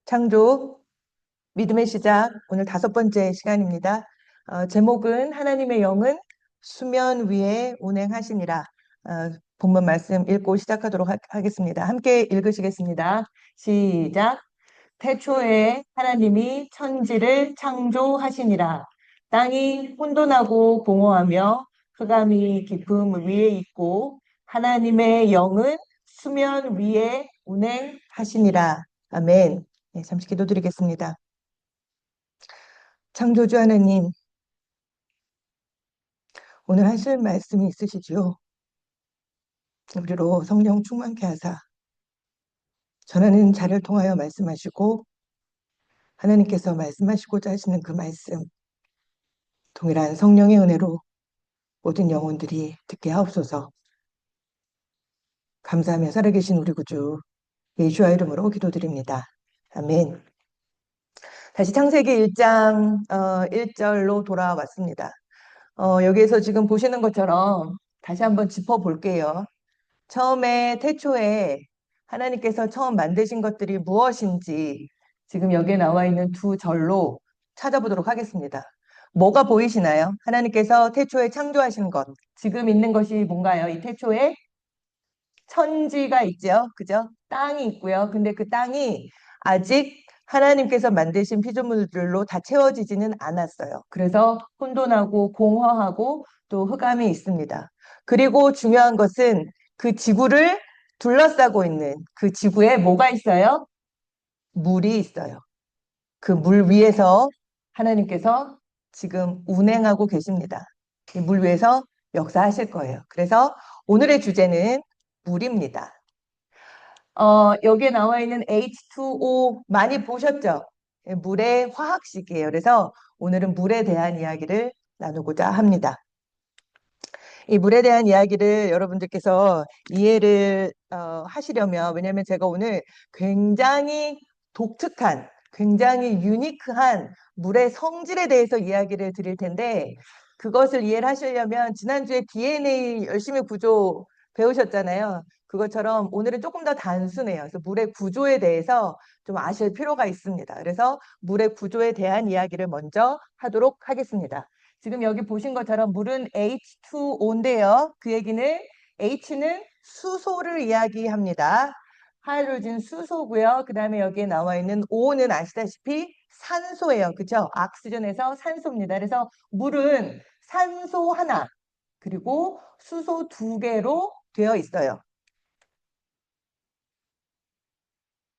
창조, 믿음의 시작, 오늘 5번째 시간입니다. 제목은 하나님의 영은 수면 위에 운행하시니라. 본문 말씀 읽고 시작하도록 하겠습니다. 함께 읽으시겠습니다. 시작. 태초에 하나님이 천지를 창조하시니라. 땅이 혼돈하고 공허하며 흑암이 깊음 위에 있고 하나님의 영은 수면 위에 운행하시니라. 아멘. 네, 잠시 기도드리겠습니다. 창조주 하나님, 오늘 하실 말씀이 있으시지요? 우리로 성령 충만케 하사 전하는 자를 통하여 말씀하시고 하나님께서 말씀하시고자 하시는 그 말씀, 동일한 성령의 은혜로 모든 영혼들이 듣게 하옵소서. 감사하며 살아계신 우리 구주 예수와 이름으로 기도드립니다. 아멘. 다시 창세기 1장 1절로 돌아왔습니다. 여기에서 지금 보시는 것처럼 다시 한번 짚어볼게요. 처음에 태초에 하나님께서 처음 만드신 것들이 무엇인지 지금 여기에 나와 있는 두 절로 찾아보도록 하겠습니다. 뭐가 보이시나요? 하나님께서 태초에 창조하신 것. 지금 있는 것이 뭔가요? 이 태초에 천지가 있죠. 그죠? 땅이 있고요. 근데 그 땅이 아직 하나님께서 만드신 피조물들로 다 채워지지는 않았어요. 그래서 혼돈하고 공허하고 또 흑암이 있습니다. 그리고 중요한 것은 그 지구를 둘러싸고 있는 그 지구에 뭐가 있어요? 물이 있어요. 그 물 위에서 하나님께서 지금 운행하고 계십니다. 이 물 위에서 역사하실 거예요. 그래서 오늘의 주제는 물입니다. 여기에 나와 있는 H2O 많이 보셨죠? 예, 물의 화학식이에요. 그래서 오늘은 물에 대한 이야기를 나누고자 합니다. 이 물에 대한 이야기를 여러분들께서 이해를 하시려면, 왜냐하면 제가 오늘 굉장히 독특한, 굉장히 유니크한 물의 성질에 대해서 이야기를 드릴 텐데, 그것을 이해를 하시려면 지난주에 DNA 열심히 구조 배우셨잖아요. 그것처럼 오늘은 조금 더 단순해요. 그래서 물의 구조에 대해서 좀 아실 필요가 있습니다. 그래서 물의 구조에 대한 이야기를 먼저 하도록 하겠습니다. 지금 여기 보신 것처럼 물은 H2O인데요. 그 얘기는 H는 수소를 이야기합니다. 하이드로진 수소고요. 그 다음에 여기에 나와 있는 O는 아시다시피 산소예요. 그죠? 옥시전에서 산소입니다. 그래서 물은 산소 하나 그리고 수소 2개로 되어 있어요.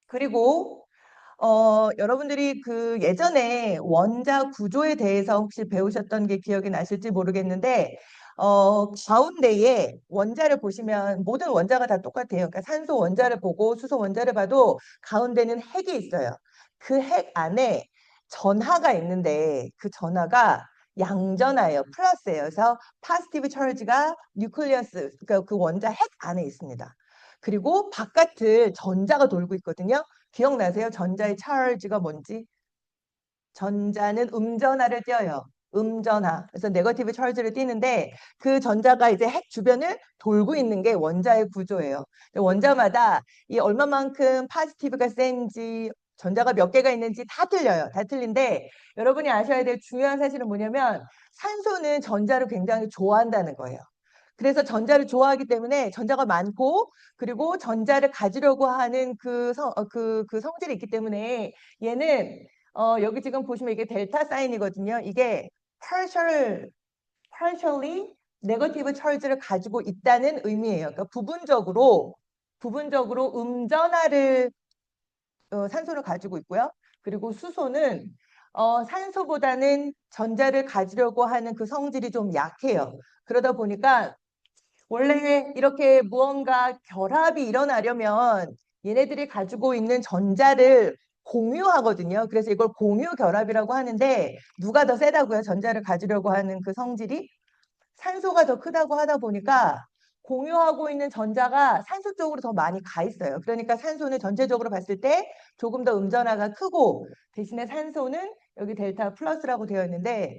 그리고 여러분들이 그 예전에 원자 구조에 대해서 혹시 배우셨던 게 기억이 나실지 모르겠는데, 가운데에 원자를 보시면 모든 원자가 다 똑같아요. 그러니까 산소 원자를 보고 수소 원자를 봐도 가운데는 핵이 있어요. 그 핵 안에 전하가 있는데 그 전하가 양전하예요. 플러스예요. 그래서 파지티브 charge가 뉴클리어스, 그러니까 그 원자 핵 안에 있습니다. 그리고 바깥을 전자가 돌고 있거든요. 기억나세요? 전자의 charge가 뭔지? 전자는 음전하를 띄어요. 음전하. 그래서 네거티브 charge를 띄는데 그 전자가 이제 핵 주변을 돌고 있는 게 원자의 구조예요. 원자마다 이 얼마만큼 파지티브가 센지 전자가 몇 개가 있는지 다 틀려요. 다 틀린데 여러분이 아셔야 될 중요한 사실은 뭐냐면 산소는 전자를 굉장히 좋아한다는 거예요. 그래서 전자를 좋아하기 때문에 전자가 많고 그리고 전자를 가지려고 하는 그 성질이 있기 때문에 얘는 여기 지금 보시면 이게 델타 사인이거든요. 이게 partially negative charge를 가지고 있다는 의미예요. 그러니까 부분적으로 음전하를 산소를 가지고 있고요. 그리고 수소는 산소보다는 전자를 가지려고 하는 그 성질이 좀 약해요. 그러다 보니까 원래 이렇게 무언가 결합이 일어나려면 얘네들이 가지고 있는 전자를 공유하거든요. 그래서 이걸 공유 결합이라고 하는데 누가 더 세다고요? 전자를 가지려고 하는 그 성질이 산소가 더 크다고 하다 보니까 공유하고 있는 전자가 산소 쪽으로 더 많이 가 있어요. 그러니까 산소는 전체적으로 봤을 때 조금 더 음전하가 크고 대신에 산소는 여기 델타 플러스라고 되어 있는데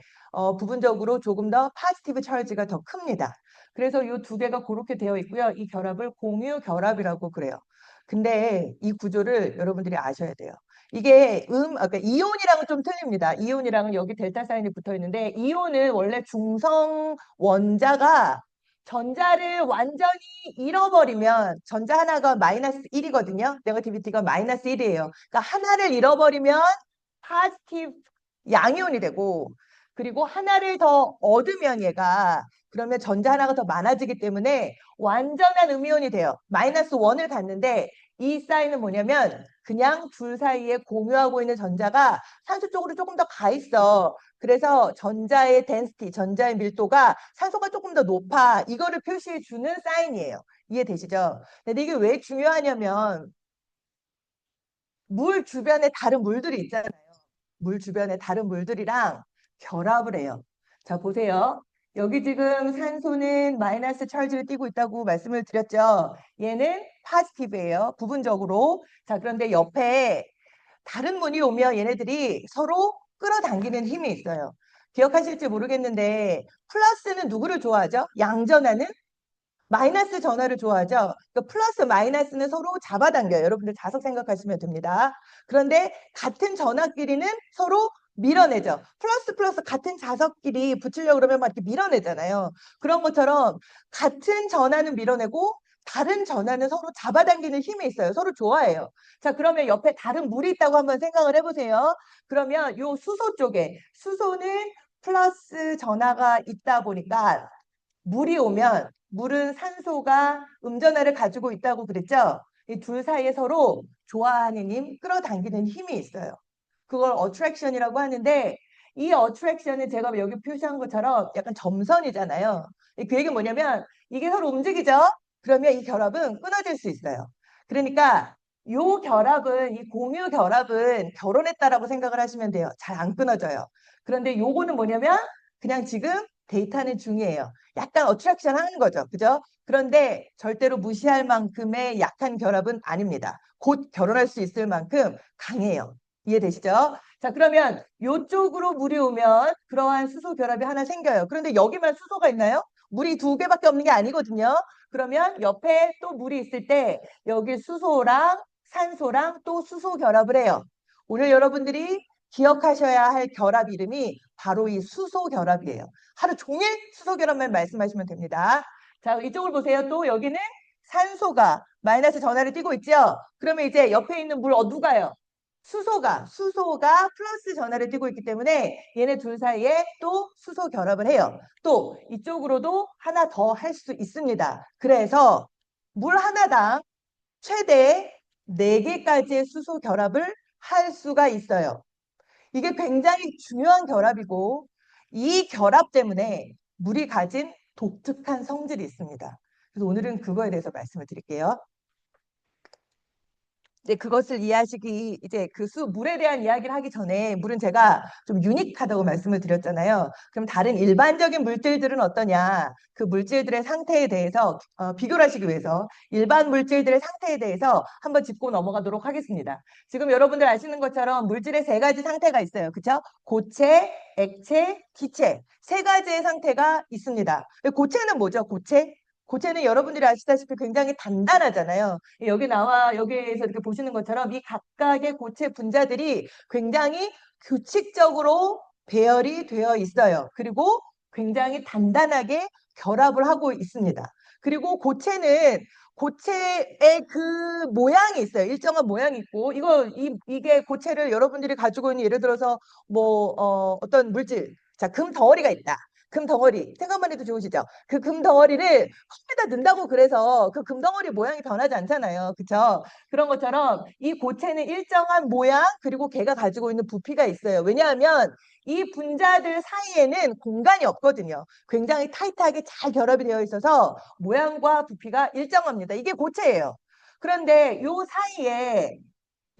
부분적으로 조금 더 파지티브 charge가 더 큽니다. 그래서 이 두 개가 그렇게 되어 있고요. 이 결합을 공유 결합이라고 그래요. 근데 이 구조를 여러분들이 아셔야 돼요. 이게 그러니까 이온이랑은 좀 틀립니다. 이온이랑은 여기 델타 사인이 붙어 있는데, 이온은 원래 중성 원자가 전자를 완전히 잃어버리면, 전자 하나가 마이너스 1이거든요. 네거티비티가 마이너스 1이에요. 그러니까 하나를 잃어버리면 파지티브 양이온이 되고, 그리고 하나를 더 얻으면 얘가, 그러면 전자 하나가 더 많아지기 때문에 완전한 음이온이 돼요. 마이너스 1을 갖는데, 이 사인은 뭐냐면 그냥 둘 사이에 공유하고 있는 전자가 산소 쪽으로 조금 더 가 있어. 그래서 전자의 density, 전자의 밀도가 산소가 조금 더 높아. 이거를 표시해 주는 사인이에요. 이해되시죠? 근데 이게 왜 중요하냐면, 물 주변에 다른 물들이 있잖아요. 물 주변에 다른 물들이랑 결합을 해요. 자, 보세요. 여기 지금 산소는 마이너스 찰지를 띠고 있다고 말씀을 드렸죠. 얘는 파지티브예요. 부분적으로. 자, 그런데 옆에 다른 문이 오면 얘네들이 서로 끌어당기는 힘이 있어요. 기억하실지 모르겠는데, 플러스는 누구를 좋아하죠? 양전하는 마이너스 전화를 좋아하죠. 그러니까 플러스 마이너스는 서로 잡아당겨요. 여러분들 자석 생각하시면 됩니다. 그런데 같은 전화끼리는 서로 밀어내죠. 플러스 플러스 같은 자석끼리 붙이려고 그러면 막 이렇게 밀어내잖아요. 그런 것처럼 같은 전화는 밀어내고 다른 전화는 서로 잡아당기는 힘이 있어요. 서로 좋아해요. 자, 그러면 옆에 다른 물이 있다고 한번 생각을 해보세요. 그러면 요 수소 쪽에, 수소는 플러스 전화가 있다 보니까 물이 오면, 물은 산소가 음전하를 가지고 있다고 그랬죠? 이 둘 사이에 서로 좋아하는 힘, 끌어당기는 힘이 있어요. 그걸 어트랙션이라고 하는데, 이 어트랙션은 제가 여기 표시한 것처럼 약간 점선이잖아요. 그 얘기는 뭐냐면 이게 서로 움직이죠? 그러면 이 결합은 끊어질 수 있어요. 그러니까 요 결합은, 이 공유 결합은 결혼했다라고 생각을 하시면 돼요. 잘 안 끊어져요. 그런데 요거는 뭐냐면 그냥 지금 데이터는 중이에요. 약간 어트랙션 하는 거죠. 그죠? 그런데 절대로 무시할 만큼의 약한 결합은 아닙니다. 곧 결혼할 수 있을 만큼 강해요. 이해되시죠? 자, 그러면 이쪽으로 물이 오면 그러한 수소 결합이 하나 생겨요. 그런데 여기만 수소가 있나요? 물이 두 개밖에 없는 게 아니거든요. 그러면 옆에 또 물이 있을 때 여기 수소랑 산소랑 또 수소 결합을 해요. 오늘 여러분들이 기억하셔야 할 결합 이름이 바로 이 수소 결합이에요. 하루 종일 수소 결합만 말씀하시면 됩니다. 자, 이쪽을 보세요. 또 여기는 산소가 마이너스 전하를 띠고 있죠? 그러면 이제 옆에 있는 물 누가요? 수소가 플러스 전하를 띠고 있기 때문에 얘네 둘 사이에 또 수소 결합을 해요. 또 이쪽으로도 하나 더 할 수 있습니다. 그래서 물 하나당 최대 4개까지의 수소 결합을 할 수가 있어요. 이게 굉장히 중요한 결합이고, 이 결합 때문에 물이 가진 독특한 성질이 있습니다. 그래서 오늘은 그거에 대해서 말씀을 드릴게요. 이제 그것을 이해하시기, 이제 물에 대한 이야기를 하기 전에, 물은 제가 좀 유니크하다고 말씀을 드렸잖아요. 그럼 다른 일반적인 물질들은 어떠냐? 그 물질들의 상태에 대해서 비교를 하시기 위해서 일반 물질들의 상태에 대해서 한번 짚고 넘어가도록 하겠습니다. 지금 여러분들 아시는 것처럼 물질의 3가지 상태가 있어요. 그렇죠? 고체, 액체, 기체. 3가지의 상태가 있습니다. 고체는 뭐죠? 고체는 여러분들이 아시다시피 굉장히 단단하잖아요. 여기에서 이렇게 보시는 것처럼 이 각각의 고체 분자들이 굉장히 규칙적으로 배열이 되어 있어요. 그리고 굉장히 단단하게 결합을 하고 있습니다. 그리고 고체의 그 모양이 있어요. 일정한 모양이 있고, 이게 고체를 여러분들이 가지고 있는, 예를 들어서 어떤 물질, 자, 금 덩어리가 있다. 금 덩어리 생각만 해도 좋으시죠? 그 금 덩어리를 컵에다 넣는다고 그래서 그 금 덩어리 모양이 변하지 않잖아요. 그렇죠? 그런 것처럼 이 고체는 일정한 모양, 그리고 걔가 가지고 있는 부피가 있어요. 왜냐하면 이 분자들 사이에는 공간이 없거든요. 굉장히 타이트하게 잘 결합이 되어 있어서 모양과 부피가 일정합니다. 이게 고체예요. 그런데 요 사이에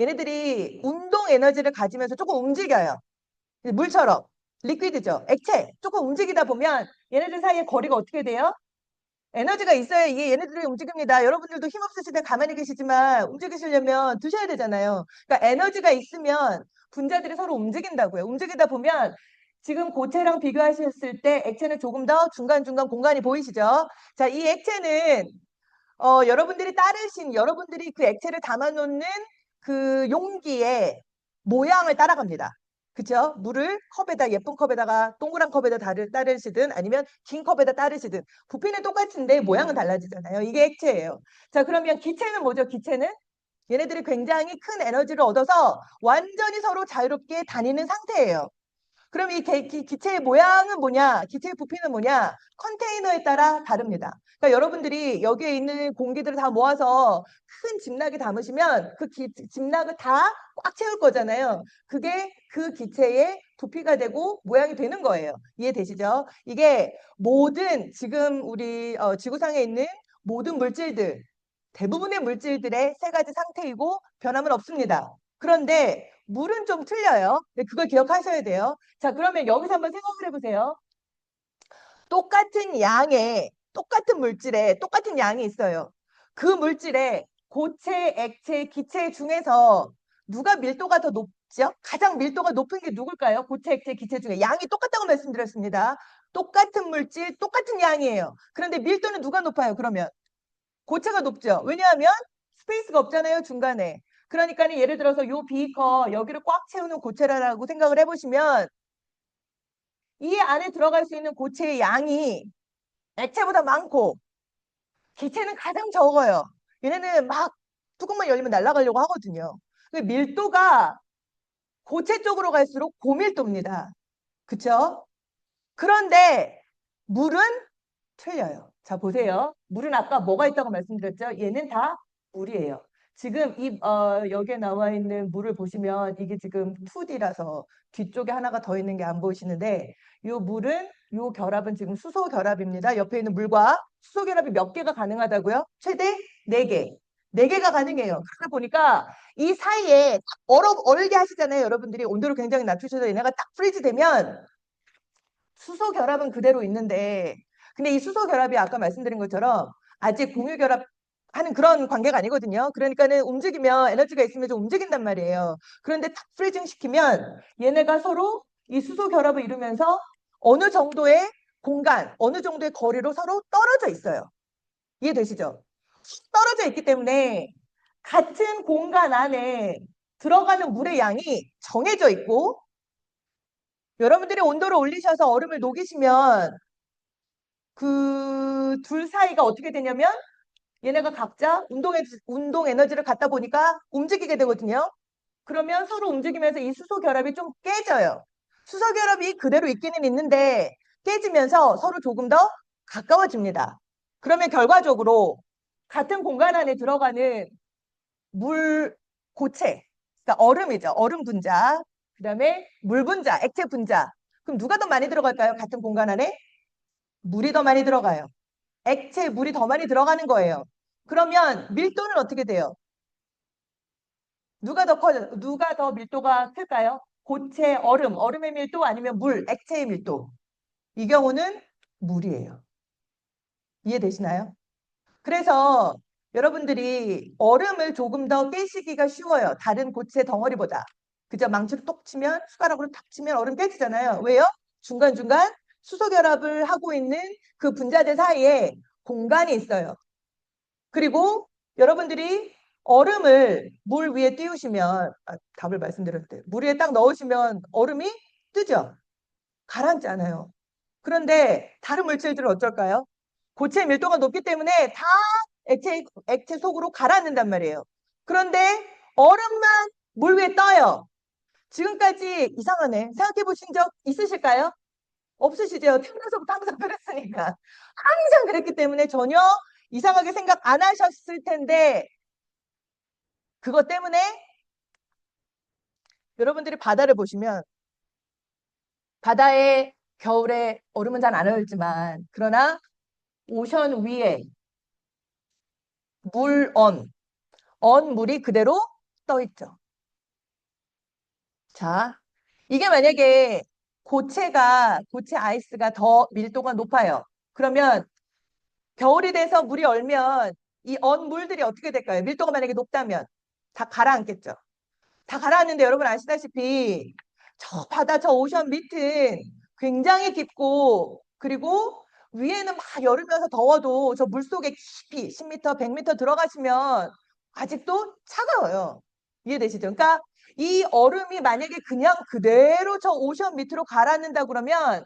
얘네들이 운동 에너지를 가지면서 조금 움직여요. 물처럼. 리퀴드죠. 액체. 조금 움직이다 보면 얘네들 사이의 거리가 어떻게 돼요? 에너지가 있어야 이게 얘네들이 움직입니다. 여러분들도 힘없으실 때 가만히 계시지만 움직이시려면 드셔야 되잖아요. 그러니까 에너지가 있으면 분자들이 서로 움직인다고요. 움직이다 보면 지금 고체랑 비교하셨을 때 액체는 조금 더 중간중간 공간이 보이시죠? 자, 이 액체는 여러분들이 그 액체를 담아놓는 그 용기의 모양을 따라갑니다. 그쵸? 물을 컵에다, 예쁜 컵에다가, 동그란 컵에다 따르시든 아니면 긴 컵에다 따르시든 부피는 똑같은데 모양은 달라지잖아요. 이게 액체예요. 자, 그러면 기체는 뭐죠? 기체는 얘네들이 굉장히 큰 에너지를 얻어서 완전히 서로 자유롭게 다니는 상태예요. 그럼 이 기체의 모양은 뭐냐? 기체의 부피는 뭐냐? 컨테이너에 따라 다릅니다. 그러니까 여러분들이 여기에 있는 공기들을 다 모아서 큰 짐락에 담으시면 그 짐락을 다 꽉 채울 거잖아요. 그게 그 기체의 부피가 되고 모양이 되는 거예요. 이해되시죠? 이게 모든 지금 우리 지구상에 있는 모든 물질들, 대부분의 물질들의 세 가지 상태이고 변함은 없습니다. 그런데 물은 좀 틀려요. 네, 그걸 기억하셔야 돼요. 자, 그러면 여기서 한번 생각을 해보세요. 똑같은 양의, 똑같은 물질에 똑같은 양이 있어요. 그 물질에 고체, 액체, 기체 중에서 누가 밀도가 더 높죠? 가장 밀도가 높은 게 누굴까요? 고체, 액체, 기체 중에. 양이 똑같다고 말씀드렸습니다. 똑같은 물질, 똑같은 양이에요. 그런데 밀도는 누가 높아요, 그러면? 고체가 높죠. 왜냐하면 스페이스가 없잖아요, 중간에. 그러니까 예를 들어서 요 비커 여기를 꽉 채우는 고체라고 생각을 해보시면 이 안에 들어갈 수 있는 고체의 양이 액체보다 많고 기체는 가장 적어요. 얘네는 막 뚜껑만 열리면 날아가려고 하거든요. 밀도가 고체 쪽으로 갈수록 고밀도입니다. 그쵸? 그런데 물은 틀려요. 자, 보세요. 물은 아까 뭐가 있다고 말씀드렸죠? 얘는 다 물이에요. 지금 여기에 나와 있는 물을 보시면 이게 지금 2D라서 뒤쪽에 하나가 더 있는 게 안 보이시는데 이 물은 이 결합은 지금 수소 결합입니다. 옆에 있는 물과 수소 결합이 몇 개가 가능하다고요? 최대 4개. 4개가 가능해요. 그러다 보니까 이 사이에 딱 얼게 하시잖아요. 여러분들이 온도를 굉장히 낮추셔서 얘네가 딱 프리즈 되면 수소 결합은 그대로 있는데 근데 이 수소 결합이 아까 말씀드린 것처럼 아직 공유 결합하는 그런 관계가 아니거든요. 그러니까는 움직이면 에너지가 있으면 좀 움직인단 말이에요. 그런데 탁 프리징 시키면 얘네가 서로 이 수소 결합을 이루면서 어느 정도의 공간, 어느 정도의 거리로 서로 떨어져 있어요. 이해되시죠? 떨어져 있기 때문에 같은 공간 안에 들어가는 물의 양이 정해져 있고 여러분들이 온도를 올리셔서 얼음을 녹이시면 그 둘 사이가 어떻게 되냐면 얘네가 각자 운동 에너지를 갖다 보니까 움직이게 되거든요. 그러면 서로 움직이면서 이 수소 결합이 좀 깨져요. 수소 결합이 그대로 있기는 있는데 깨지면서 서로 조금 더 가까워집니다. 그러면 결과적으로 같은 공간 안에 들어가는 물 고체, 그러니까 얼음이죠. 얼음 분자, 그 다음에 물 분자, 액체 분자. 그럼 누가 더 많이 들어갈까요? 같은 공간 안에? 물이 더 많이 들어가요. 액체, 물이 더 많이 들어가는 거예요. 그러면 밀도는 어떻게 돼요? 누가 더 밀도가 클까요? 고체, 얼음의 밀도 아니면 물, 액체의 밀도. 이 경우는 물이에요. 이해되시나요? 그래서 여러분들이 얼음을 조금 더 깨시기가 쉬워요. 다른 고체 덩어리보다. 그죠? 망치로 똑 치면, 숟가락으로 탁 치면 얼음 깨지잖아요. 왜요? 중간중간 수소 결합을 하고 있는 그 분자들 사이에 공간이 있어요. 그리고 여러분들이 얼음을 물 위에 띄우시면, 답을 말씀드렸을 때, 물 위에 딱 넣으시면 얼음이 뜨죠? 가라앉지 않아요. 그런데 다른 물질들은 어쩔까요? 고체 밀도가 높기 때문에 다 액체 속으로 가라앉는단 말이에요. 그런데 얼음만 물 위에 떠요. 지금까지 이상하네. 생각해 보신 적 있으실까요? 없으시죠? 태어나서부터 항상 그랬으니까. 항상 그랬기 때문에 전혀 이상하게 생각 안 하셨을 텐데 그것 때문에 여러분들이 바다를 보시면 바다에 겨울에 얼음은 잘 안 얼지만 그러나 오션 위에 언물이 그대로 떠 있죠. 자, 이게 만약에 고체 아이스가 더 밀도가 높아요. 그러면 겨울이 돼서 물이 얼면 이 언물들이 어떻게 될까요? 밀도가 만약에 높다면 다 가라앉겠죠. 다 가라앉는데 여러분 아시다시피 저 바다, 저 오션 밑은 굉장히 깊고 그리고 위에는 막 여름이어서 더워도 저 물속에 깊이 10m, 100m 들어가시면 아직도 차가워요. 이해되시죠? 그러니까 이 얼음이 만약에 그냥 그대로 저 오션 밑으로 가라앉는다 그러면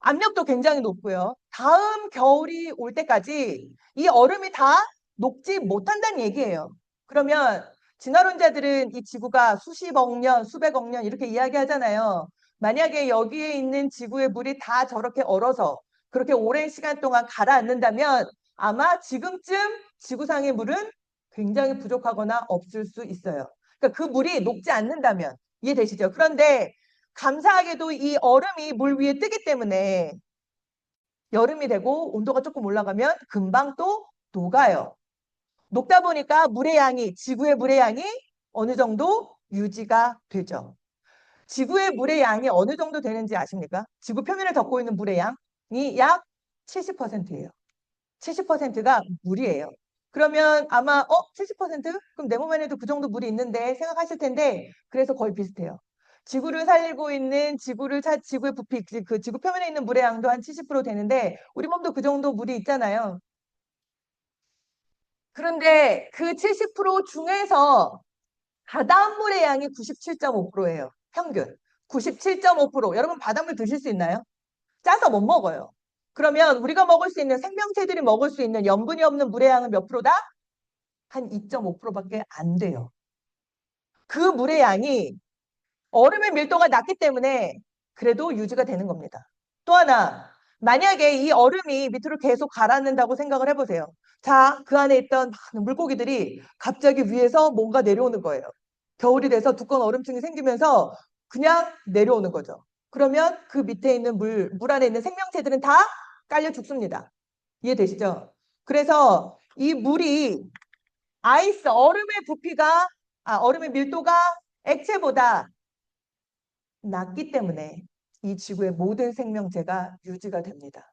압력도 굉장히 높고요. 다음 겨울이 올 때까지 이 얼음이 다 녹지 못한다는 얘기예요. 그러면 진화론자들은 이 지구가 수십억 년, 수백억 년 이렇게 이야기하잖아요. 만약에 여기에 있는 지구의 물이 다 저렇게 얼어서 그렇게 오랜 시간 동안 가라앉는다면 아마 지금쯤 지구상의 물은 굉장히 부족하거나 없을 수 있어요. 그러니까 그 물이 녹지 않는다면 이해되시죠? 그런데 감사하게도 이 얼음이 물 위에 뜨기 때문에 여름이 되고 온도가 조금 올라가면 금방 또 녹아요. 녹다 보니까 물의 양이, 지구의 물의 양이 어느 정도 유지가 되죠. 지구의 물의 양이 어느 정도 되는지 아십니까? 지구 표면을 덮고 있는 물의 양이 약 70%예요. 70%가 물이에요. 그러면 아마 70%? 그럼 내 몸 안에도 그 정도 물이 있는데 생각하실 텐데 그래서 거의 비슷해요. 지구를 살고 있는 지구의 부피 그 지구 표면에 있는 물의 양도 한 70% 되는데 우리 몸도 그 정도 물이 있잖아요. 그런데 그 70% 중에서 바닷물의 양이 97.5%예요. 평균. 97.5%. 여러분 바닷물 드실 수 있나요? 짜서 못 먹어요. 그러면 우리가 먹을 수 있는 생명체들이 먹을 수 있는 염분이 없는 물의 양은 몇 프로다? 한 2.5%밖에 안 돼요. 그 물의 양이 얼음의 밀도가 낮기 때문에 그래도 유지가 되는 겁니다. 또 하나, 만약에 이 얼음이 밑으로 계속 가라앉는다고 생각을 해보세요. 자, 그 안에 있던 많은 물고기들이 갑자기 위에서 뭔가 내려오는 거예요. 겨울이 돼서 두꺼운 얼음층이 생기면서 그냥 내려오는 거죠. 그러면 그 밑에 있는 물 안에 있는 생명체들은 다 깔려 죽습니다. 이해되시죠? 그래서 이 물이 얼음의 부피가, 얼음의 밀도가 액체보다 낮기 때문에 이 지구의 모든 생명체가 유지가 됩니다.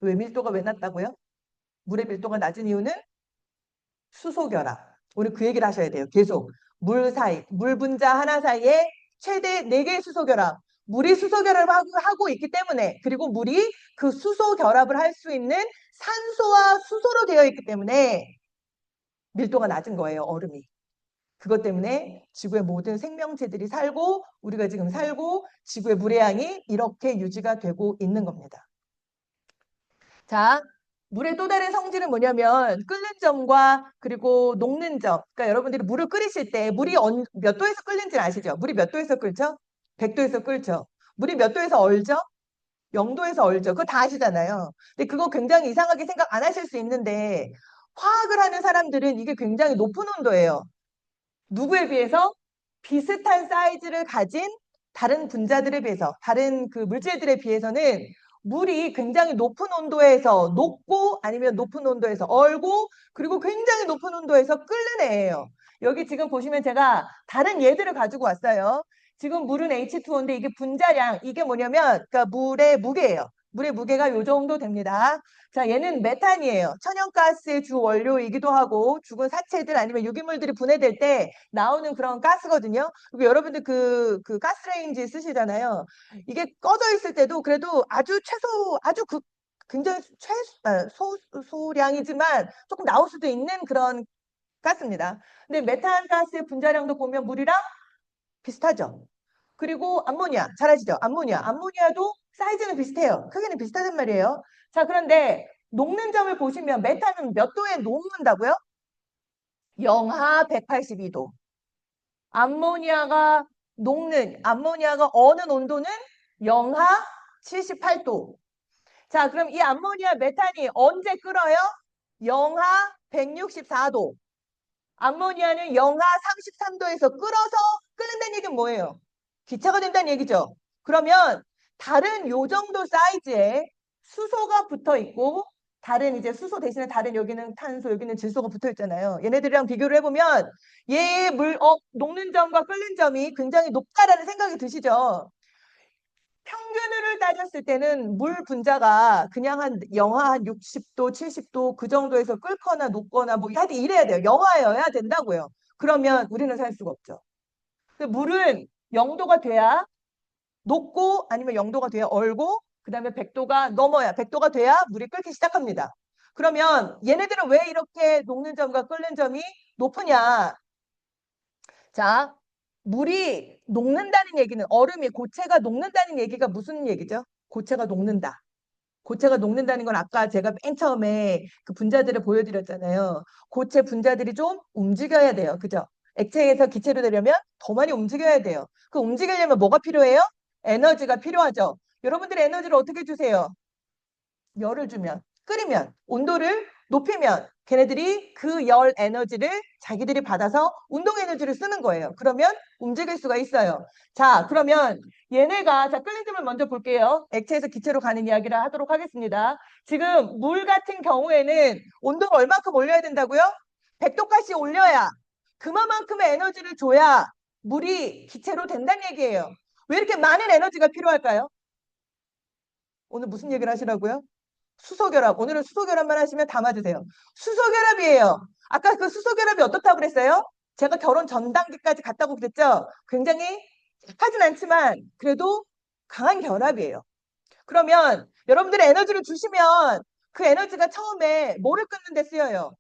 왜 밀도가 왜 낮다고요? 물의 밀도가 낮은 이유는 수소결합. 오늘 그 얘기를 하셔야 돼요. 계속. 물 분자 하나 사이에 최대 4개의 수소결합. 물이 수소결합을 하고 있기 때문에 그리고 물이 그 수소결합을 할 수 있는 산소와 수소로 되어 있기 때문에 밀도가 낮은 거예요, 얼음이. 그것 때문에 지구의 모든 생명체들이 살고 우리가 지금 살고 지구의 물의 양이 이렇게 유지가 되고 있는 겁니다. 자, 물의 또 다른 성질은 뭐냐면 끓는 점과 그리고 녹는 점. 그러니까 여러분들이 물을 끓이실 때 물이 몇 도에서 끓는지 아시죠? 물이 몇 도에서 끓죠? 100도에서 끓죠. 물이 몇 도에서 얼죠? 0도에서 얼죠. 그거 다 아시잖아요. 근데 그거 굉장히 이상하게 생각 안 하실 수 있는데 화학을 하는 사람들은 이게 굉장히 높은 온도예요. 누구에 비해서? 비슷한 사이즈를 가진 다른 분자들에 비해서, 다른 그 물질들에 비해서는 물이 굉장히 높은 온도에서 녹고 아니면 높은 온도에서 얼고 그리고 굉장히 높은 온도에서 끓는 애예요. 여기 지금 보시면 제가 다른 예들을 가지고 왔어요. 지금 물은 H2O인데 이게 분자량, 이게 뭐냐면 그러니까 물의 무게예요. 물의 무게가 요 정도 됩니다. 자, 얘는 메탄이에요. 천연가스의 주 원료이기도 하고 죽은 사체들 아니면 유기물들이 분해될 때 나오는 그런 가스거든요. 그리고 여러분들 그 가스레인지 쓰시잖아요. 이게 꺼져 있을 때도 그래도 아주 굉장히 소량이지만 조금 나올 수도 있는 그런 가스입니다. 근데 메탄 가스의 분자량도 보면 물이랑 비슷하죠. 그리고 암모니아 잘 아시죠? 암모니아도 사이즈는 비슷해요. 크기는 비슷하단 말이에요. 자, 그런데 녹는 점을 보시면 메탄은 몇 도에 녹는다고요? 영하 182도. 암모니아가 어느 온도는 영하 78도. 자, 그럼 이 암모니아 메탄이 언제 끓어요? 영하 164도. 암모니아는 영하 33도에서 끓는다는 얘기는 뭐예요? 기차가 된다는 얘기죠. 그러면 다른 요 정도 사이즈의 수소가 붙어 있고 다른 이제 수소 대신에 다른 여기는 탄소, 여기는 질소가 붙어 있잖아요. 얘네들이랑 비교를 해보면 얘의 녹는 점과 끓는 점이 굉장히 높다라는 생각이 드시죠? 평균을 따졌을 때는 물 분자가 그냥 한 영하 한 60도, 70도 그 정도에서 끓거나 녹거나 뭐 하여튼 이래야 돼요. 영하여야 된다고요. 그러면 우리는 살 수가 없죠. 물은 0도가 돼야 녹고 아니면 0도가 돼야 얼고 그 다음에 100도가 넘어야 100도가 돼야 물이 끓기 시작합니다. 그러면 얘네들은 왜 이렇게 녹는 점과 끓는 점이 높으냐? 자, 물이 녹는다는 얘기는 얼음이 고체가 녹는다는 얘기가 무슨 얘기죠? 고체가 녹는다. 고체가 녹는다는 건 아까 제가 맨 처음에 그 분자들을 보여드렸잖아요. 고체 분자들이 좀 움직여야 돼요. 그죠? 액체에서 기체로 되려면 더 많이 움직여야 돼요. 그 움직이려면 뭐가 필요해요? 에너지가 필요하죠. 여러분들의 에너지를 어떻게 주세요? 열을 주면, 끓이면, 온도를 높이면 걔네들이 그 열 에너지를 자기들이 받아서 운동 에너지를 쓰는 거예요. 그러면 움직일 수가 있어요. 자, 그러면 얘네가, 자, 끓는 점을 먼저 볼게요. 액체에서 기체로 가는 이야기를 하도록 하겠습니다. 지금 물 같은 경우에는 온도를 얼마큼 올려야 된다고요? 100도까지 올려야 그만큼의 에너지를 줘야 물이 기체로 된다는 얘기예요. 왜 이렇게 많은 에너지가 필요할까요? 오늘 무슨 얘기를 하시라고요? 수소결합. 오늘은 수소결합만 하시면 다 맞으세요. 수소결합이에요. 아까 그 수소결합이 어떻다고 그랬어요? 제가 결혼 전 단계까지 갔다고 그랬죠? 굉장히 약하진 않지만 그래도 강한 결합이에요. 그러면 여러분들의 에너지를 주시면 그 에너지가 처음에 뭐를 끊는 데 쓰여요?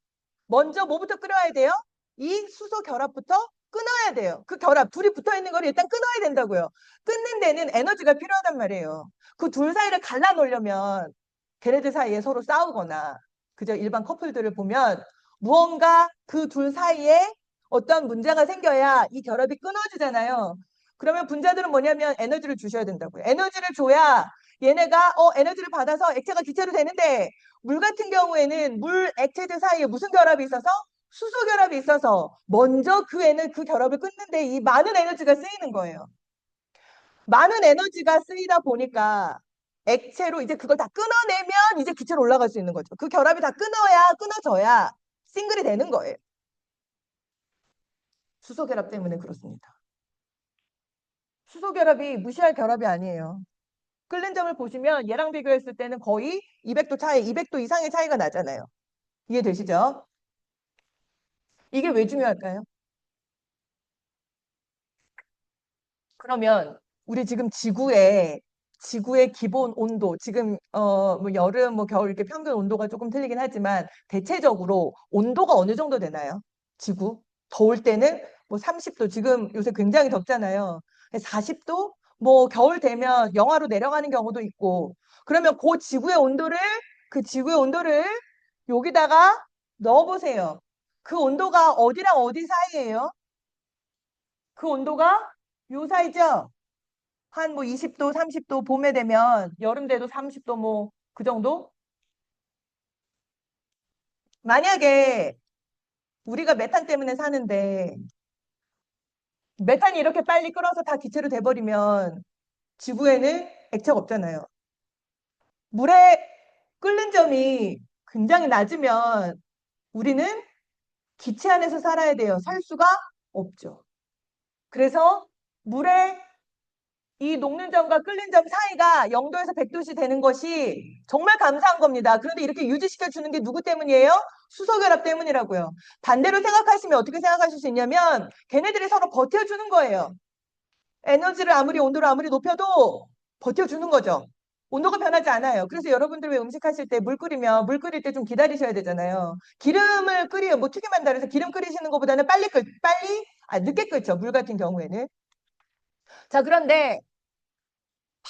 먼저 뭐부터 끊어야 돼요? 이 수소 결합부터 끊어야 돼요. 그 결합, 둘이 붙어 있는 걸 일단 끊어야 된다고요. 끊는 데는 에너지가 필요하단 말이에요. 그 둘 사이를 갈라 놓으려면 걔네들 사이에 서로 싸우거나, 그저 일반 커플들을 보면 무언가 그 둘 사이에 어떤 문제가 생겨야 이 결합이 끊어지잖아요. 그러면 분자들은 뭐냐면 에너지를 주셔야 된다고요. 에너지를 줘야 얘네가 에너지를 받아서 액체가 기체로 되는데 물 같은 경우에는 물 액체들 사이에 무슨 결합이 있어서 수소 결합이 있어서 먼저 그 결합을 끊는데 이 많은 에너지가 쓰이는 거예요. 많은 에너지가 쓰이다 보니까 액체로 이제 그걸 다 끊어내면 이제 기체로 올라갈 수 있는 거죠. 그 결합이 다 끊어져야 싱글이 되는 거예요. 수소 결합 때문에 그렇습니다. 수소 결합이 무시할 결합이 아니에요. 끓는 점을 보시면 얘랑 비교했을 때는 거의 200도 차이, 200도 이상의 차이가 나잖아요. 이해되시죠? 이게 왜 중요할까요? 그러면 우리 지금 지구의 기본 온도, 지금 뭐 여름, 뭐 겨울 이렇게 평균 온도가 조금 틀리긴 하지만 대체적으로 온도가 어느 정도 되나요? 지구? 더울 때는 뭐 30도, 지금 요새 굉장히 덥잖아요. 40도? 뭐 겨울 되면 영하로 내려가는 경우도 있고. 그러면 그 지구의 온도를 여기다가 넣어보세요. 그 온도가 어디랑 어디 사이예요? 그 온도가 요 사이죠? 한 뭐 20도, 30도 봄에 되면 여름 돼도 30도 뭐 그 정도? 만약에 우리가 메탄 때문에 사는데 메탄이 이렇게 빨리 끓어서 다 기체로 돼버리면 지구에는 액체가 없잖아요. 물의 끓는 점이 굉장히 낮으면 우리는 기체 안에서 살아야 돼요. 살 수가 없죠. 그래서 물의 이 녹는 점과 끓는 점 사이가 0도에서 100도씩 되는 것이 정말 감사한 겁니다. 그런데 이렇게 유지시켜 주는 게 누구 때문이에요? 수소결합 때문이라고요. 반대로 생각하시면 어떻게 생각하실 수 있냐면 걔네들이 서로 버텨주는 거예요. 에너지를 온도를 아무리 높여도 버텨주는 거죠. 온도가 변하지 않아요. 그래서 여러분들 왜 음식 하실 때 물 끓이면 물 끓일 때 좀 기다리셔야 되잖아요. 기름을 끓여 뭐 튀김한다 그래서 기름 끓이시는 것보다는 늦게 끓죠. 물 같은 경우에는. 자, 그런데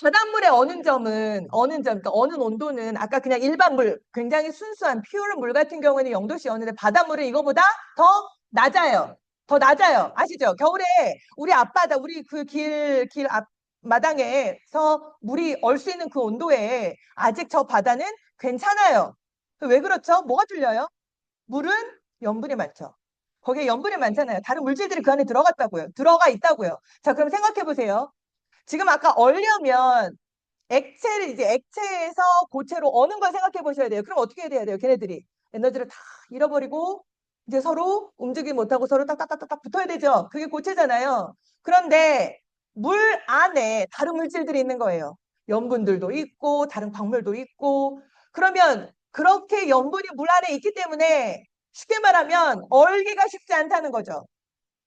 바닷물의 그러니까 어는 온도는 아까 그냥 일반 물, 굉장히 순수한 퓨어 물 같은 경우에는 0도씨였는데 바닷물은 이거보다 더 낮아요. 더 낮아요. 아시죠? 겨울에 우리 앞바다, 우리 그 길 앞마당에서 물이 얼 수 있는 그 온도에 아직 저 바다는 괜찮아요. 왜 그렇죠? 뭐가 틀려요? 물은 염분이 많죠. 거기에 염분이 많잖아요. 다른 물질들이 그 안에 들어가 있다고요. 자, 그럼 생각해 보세요. 지금 아까 얼려면 액체를 이제 액체에서 고체로 어는 걸 생각해 보셔야 돼요. 그럼 어떻게 해야 돼요? 걔네들이 에너지를 다 잃어버리고 이제 서로 움직이지 못하고 서로 딱딱딱딱 붙어야 되죠. 그게 고체잖아요. 그런데 물 안에 다른 물질들이 있는 거예요. 염분들도 있고 다른 광물도 있고 그러면 그렇게 염분이 물 안에 있기 때문에 쉽게 말하면 얼기가 쉽지 않다는 거죠.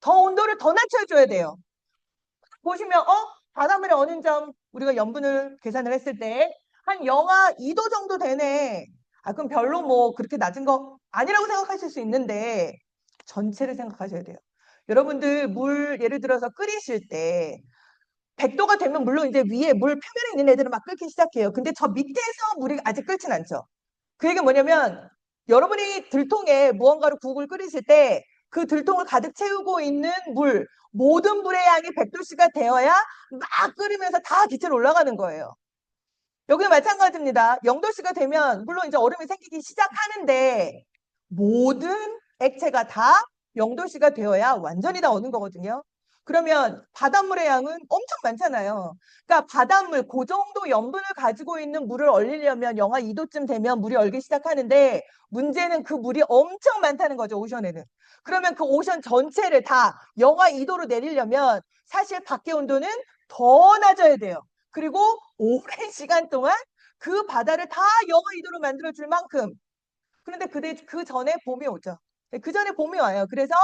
더 온도를 더 낮춰줘야 돼요. 보시면 바닷물에 어는 점 우리가 염분을 계산을 했을 때 한 영하 2도 정도 되네. 아, 그럼 별로 뭐 그렇게 낮은 거 아니라고 생각하실 수 있는데 전체를 생각하셔야 돼요. 여러분들 물 예를 들어서 끓이실 때 100도가 되면 물론 이제 위에 물 표면에 있는 애들은 막 끓기 시작해요. 근데 저 밑에서 물이 아직 끓진 않죠. 그 얘기는 뭐냐면 여러분이 들통에 무언가를 국을 끓이실 때 그 들통을 가득 채우고 있는 물, 모든 물의 양이 100도씨가 되어야 막 끓으면서 다 기체로 올라가는 거예요. 여기도 마찬가지입니다. 0도씨가 되면 물론 이제 얼음이 생기기 시작하는데 모든 액체가 다 0도씨가 되어야 완전히 다 오는 거거든요. 그러면 바닷물의 양은 엄청 많잖아요. 그러니까 바닷물, 그 정도 염분을 가지고 있는 물을 얼리려면 영하 2도쯤 되면 물이 얼기 시작하는데 문제는 그 물이 엄청 많다는 거죠, 오션에는. 그러면 그 오션 전체를 다 영하 2도로 내리려면 사실 밖의 온도는 더 낮아야 돼요. 그리고 오랜 시간 동안 그 바다를 다 영하 2도로 만들어줄 만큼. 그런데 그 전에 봄이 오죠. 그 전에 봄이 와요. 그래서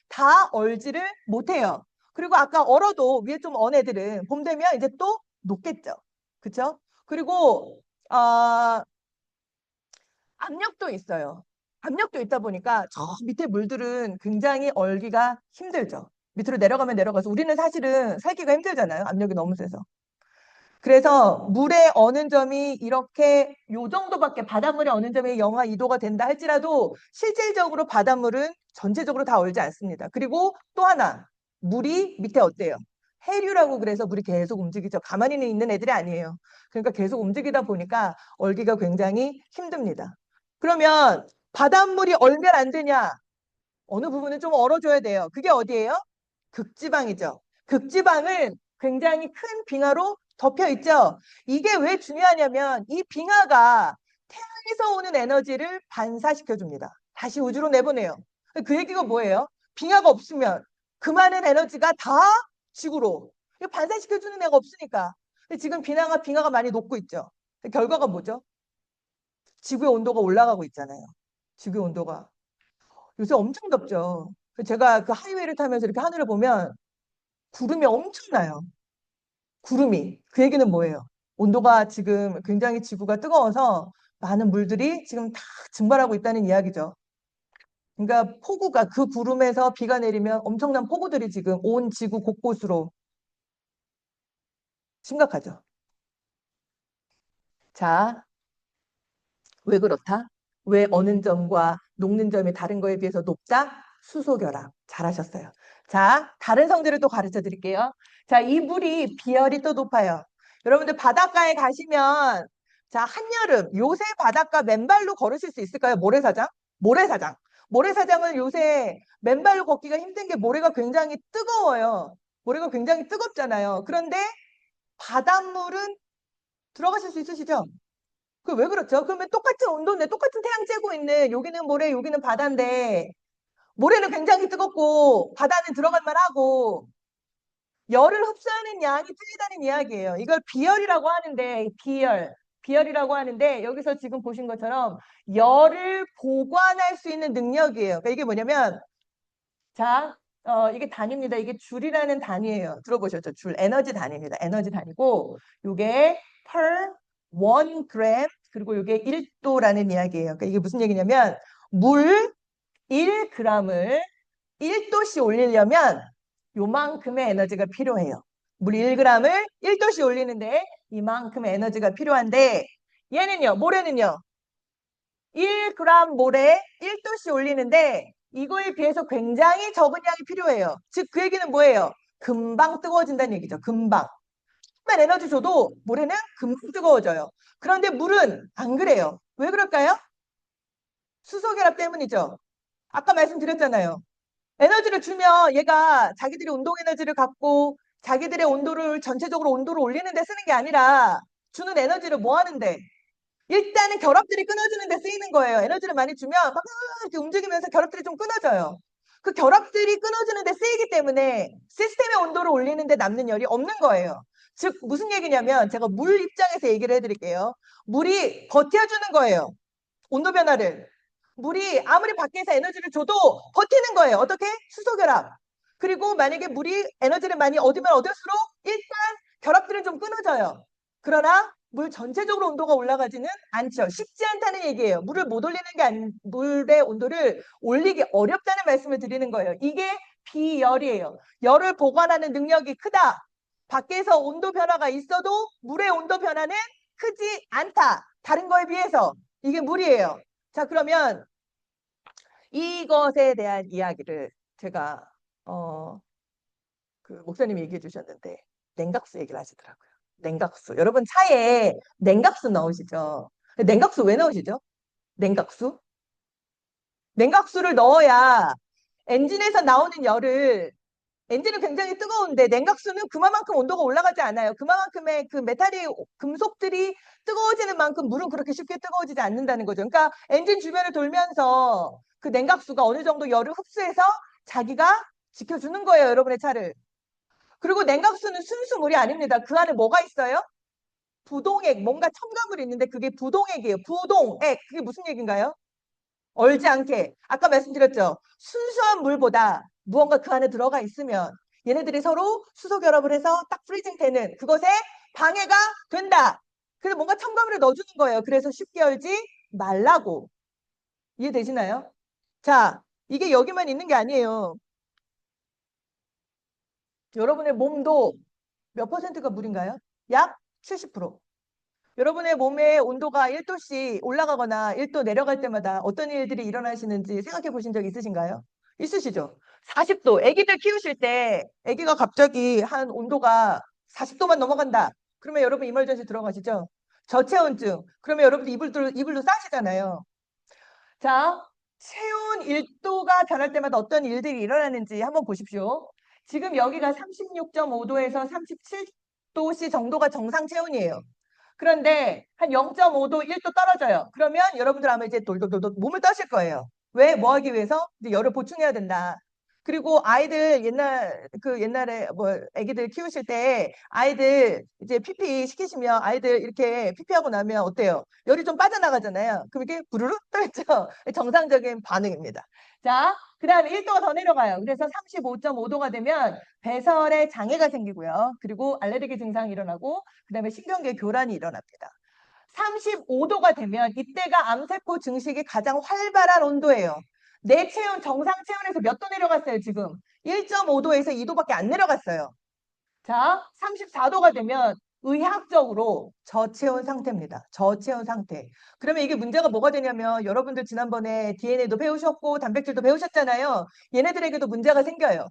다 얼지를 못해요. 그리고 아까 얼어도 위에 좀 언 애들은 봄 되면 이제 또 녹겠죠. 그쵸? 그리고 압력도 있어요. 압력도 있다 보니까 저 밑에 물들은 굉장히 얼기가 힘들죠. 밑으로 내려가면 내려가서 우리는 사실은 살기가 힘들잖아요. 압력이 너무 세서. 그래서 물의 어는 점이 이렇게 요 정도밖에 바닷물의 어는 점이 영하 2도가 된다 할지라도 실질적으로 바닷물은 전체적으로 다 얼지 않습니다. 그리고 또 하나 물이 밑에 어때요? 해류라고 그래서 물이 계속 움직이죠. 가만히 있는 애들이 아니에요. 그러니까 계속 움직이다 보니까 얼기가 굉장히 힘듭니다. 그러면 바닷물이 얼면 안 되냐? 어느 부분은 좀 얼어줘야 돼요. 그게 어디예요? 극지방이죠. 극지방은 굉장히 큰 빙하로 덮여 있죠. 이게 왜 중요하냐면 이 빙하가 태양에서 오는 에너지를 반사시켜 줍니다. 다시 우주로 내보내요. 그 얘기가 뭐예요? 빙하가 없으면 그 많은 에너지가 다 지구로 반사시켜 주는 애가 없으니까. 근데 지금 빙하가 많이 녹고 있죠. 결과가 뭐죠? 지구의 온도가 올라가고 있잖아요. 지구의 온도가 요새 엄청 덥죠. 제가 그 하이웨이를 타면서 이렇게 하늘을 보면 구름이 엄청 나요. 구름이. 그 얘기는 뭐예요? 온도가 지금 굉장히 지구가 뜨거워서 많은 물들이 지금 다 증발하고 있다는 이야기죠. 그러니까 폭우가 그 구름에서 비가 내리면 엄청난 폭우들이 지금 온 지구 곳곳으로 심각하죠. 자, 왜 그렇다? 왜 어는 점과 녹는 점이 다른 거에 비해서 높다? 수소결합. 잘하셨어요. 자, 다른 성질을 또 가르쳐 드릴게요. 자, 이 물이 비열이 또 높아요. 여러분들 바닷가에 가시면 자, 한여름 요새 바닷가 맨발로 걸으실 수 있을까요? 모래사장? 모래사장. 모래사장은 요새 맨발로 걷기가 힘든 게 모래가 굉장히 뜨거워요. 모래가 굉장히 뜨겁잖아요. 그런데 바닷물은 들어가실 수 있으시죠? 그 왜 그렇죠? 그러면 똑같은 온도인데 똑같은 태양 쬐고 있는 여기는 모래 여기는 바다인데 모래는 굉장히 뜨겁고 바다는 들어갈 만하고 열을 흡수하는 양이 틀리다는 이야기예요. 이걸 비열이라고 하는데 비열이라고 하는데 여기서 지금 보신 것처럼 열을 보관할 수 있는 능력이에요. 그러니까 이게 뭐냐면 자 이게 단위입니다. 이게 줄이라는 단위예요. 들어보셨죠? 줄 에너지 단위입니다. 에너지 단위고 이게 per 1g 그리고 이게 1도라는 이야기예요. 그러니까 이게 무슨 얘기냐면 물 1g을 1도씨 올리려면 요만큼의 에너지가 필요해요. 물 1g을 1도씨 올리는데 이만큼의 에너지가 필요한데 얘는요, 모래는요. 1g 모래 1도씨 올리는데 이거에 비해서 굉장히 적은 양이 필요해요. 즉 그 얘기는 뭐예요? 금방 뜨거워진다는 얘기죠. 금방. 조금만 에너지 줘도 모래는 금방 뜨거워져요. 그런데 물은 안 그래요. 왜 그럴까요? 수소결합 때문이죠. 아까 말씀드렸잖아요. 에너지를 주면 얘가 자기들이 운동 에너지를 갖고 자기들의 온도를 전체적으로 온도를 올리는 데 쓰는 게 아니라 주는 에너지를 뭐 하는데 일단은 결합들이 끊어지는 데 쓰이는 거예요. 에너지를 많이 주면 막 이렇게 움직이면서 결합들이 좀 끊어져요. 그 결합들이 끊어지는 데 쓰이기 때문에 시스템의 온도를 올리는 데 남는 열이 없는 거예요. 즉 무슨 얘기냐면 제가 물 입장에서 얘기를 해드릴게요. 물이 버텨주는 거예요. 온도 변화를. 물이 아무리 밖에서 에너지를 줘도 버티는 거예요. 어떻게? 수소결합. 그리고 만약에 물이 에너지를 많이 얻으면 얻을수록 일단 결합들은 좀 끊어져요. 그러나 물 전체적으로 온도가 올라가지는 않죠. 쉽지 않다는 얘기예요. 물을 못 올리는 게 물의 온도를 올리기 어렵다는 말씀을 드리는 거예요. 이게 비열이에요. 열을 보관하는 능력이 크다. 밖에서 온도 변화가 있어도 물의 온도 변화는 크지 않다. 다른 거에 비해서. 이게 물이에요. 자, 그러면 이것에 대한 이야기를 제가 그 목사님이 얘기해 주셨는데 냉각수 얘기를 하시더라고요. 냉각수. 여러분 차에 냉각수 넣으시죠? 냉각수 왜 넣으시죠? 냉각수? 냉각수를 넣어야 엔진에서 나오는 열을 엔진은 굉장히 뜨거운데 냉각수는 그만큼 온도가 올라가지 않아요. 그만큼의 그 메탈이 금속들이 뜨거워지는 만큼 물은 그렇게 쉽게 뜨거워지지 않는다는 거죠. 그러니까 엔진 주변을 돌면서 그 냉각수가 어느 정도 열을 흡수해서 자기가 지켜주는 거예요. 여러분의 차를. 그리고 냉각수는 순수 물이 아닙니다. 그 안에 뭐가 있어요? 부동액, 뭔가 첨가물이 있는데 그게 부동액이에요. 부동액. 그게 무슨 얘기인가요? 얼지 않게. 아까 말씀드렸죠. 순수한 물보다 무언가 그 안에 들어가 있으면 얘네들이 서로 수소 결합을 해서 딱 프리징 되는 그것에 방해가 된다. 그래서 뭔가 첨가물을 넣어주는 거예요. 그래서 쉽게 얼지 말라고. 이해되시나요? 자, 이게 여기만 있는 게 아니에요. 여러분의 몸도 몇 퍼센트가 물인가요? 약 70%. 여러분의 몸의 온도가 1도씩 올라가거나 1도 내려갈 때마다 어떤 일들이 일어나시는지 생각해 보신 적 있으신가요? 있으시죠? 40도. 아기들 키우실 때 아기가 갑자기 한 온도가 40도만 넘어간다. 그러면 여러분 이멀전시 들어가시죠? 저체온증. 그러면 여러분들 이불도 싸시잖아요. 자, 체온 1도가 변할 때마다 어떤 일들이 일어나는지 한번 보십시오. 지금 여기가 36.5도에서 37도씨 정도가 정상 체온이에요. 그런데 한 0.5도, 1도 떨어져요. 그러면 여러분들 아마 이제 돌돌돌돌 몸을 떠실 거예요. 왜? 뭐 하기 위해서? 이제 열을 보충해야 된다. 그리고 아이들 옛날에 뭐 아기들 키우실 때 아이들 이제 피피 시키시면 아이들 이렇게 피피하고 나면 어때요? 열이 좀 빠져나가잖아요. 그럼 이게 부르르 떨죠. 정상적인 반응입니다. 자, 그 다음에 1도가 더 내려가요. 그래서 35.5도가 되면 배설에 장애가 생기고요. 그리고 알레르기 증상이 일어나고 그 다음에 신경계 교란이 일어납니다. 35도가 되면 이때가 암세포 증식이 가장 활발한 온도예요. 내 체온, 정상 체온에서 몇 도 내려갔어요, 지금? 1.5도에서 2도밖에 안 내려갔어요. 자, 34도가 되면 의학적으로 저체온 상태입니다. 저체온 상태. 그러면 이게 문제가 뭐가 되냐면 여러분들 지난번에 DNA도 배우셨고 단백질도 배우셨잖아요. 얘네들에게도 문제가 생겨요.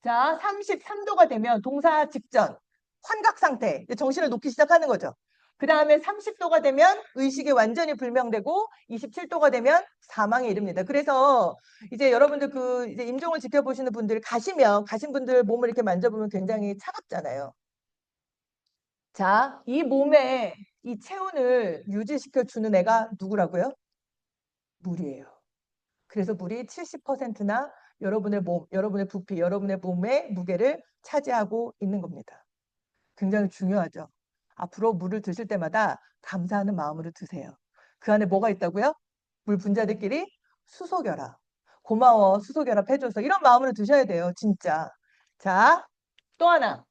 자, 33도가 되면 동사 직전, 환각 상태, 정신을 놓기 시작하는 거죠. 그 다음에 30도가 되면 의식이 완전히 불명되고 27도가 되면 사망에 이릅니다. 그래서 이제 여러분들 그 이제 임종을 지켜보시는 분들 가신 분들 몸을 이렇게 만져보면 굉장히 차갑잖아요. 자, 이 몸에 이 체온을 유지시켜 주는 애가 누구라고요? 물이에요. 그래서 물이 70%나 여러분의 몸, 여러분의 부피, 여러분의 몸의 무게를 차지하고 있는 겁니다. 굉장히 중요하죠. 앞으로 물을 드실 때마다 감사하는 마음으로 드세요. 그 안에 뭐가 있다고요? 물 분자들끼리 수소결합. 고마워, 수소결합 해줘서. 이런 마음으로 드셔야 돼요, 진짜. 자, 또 하나.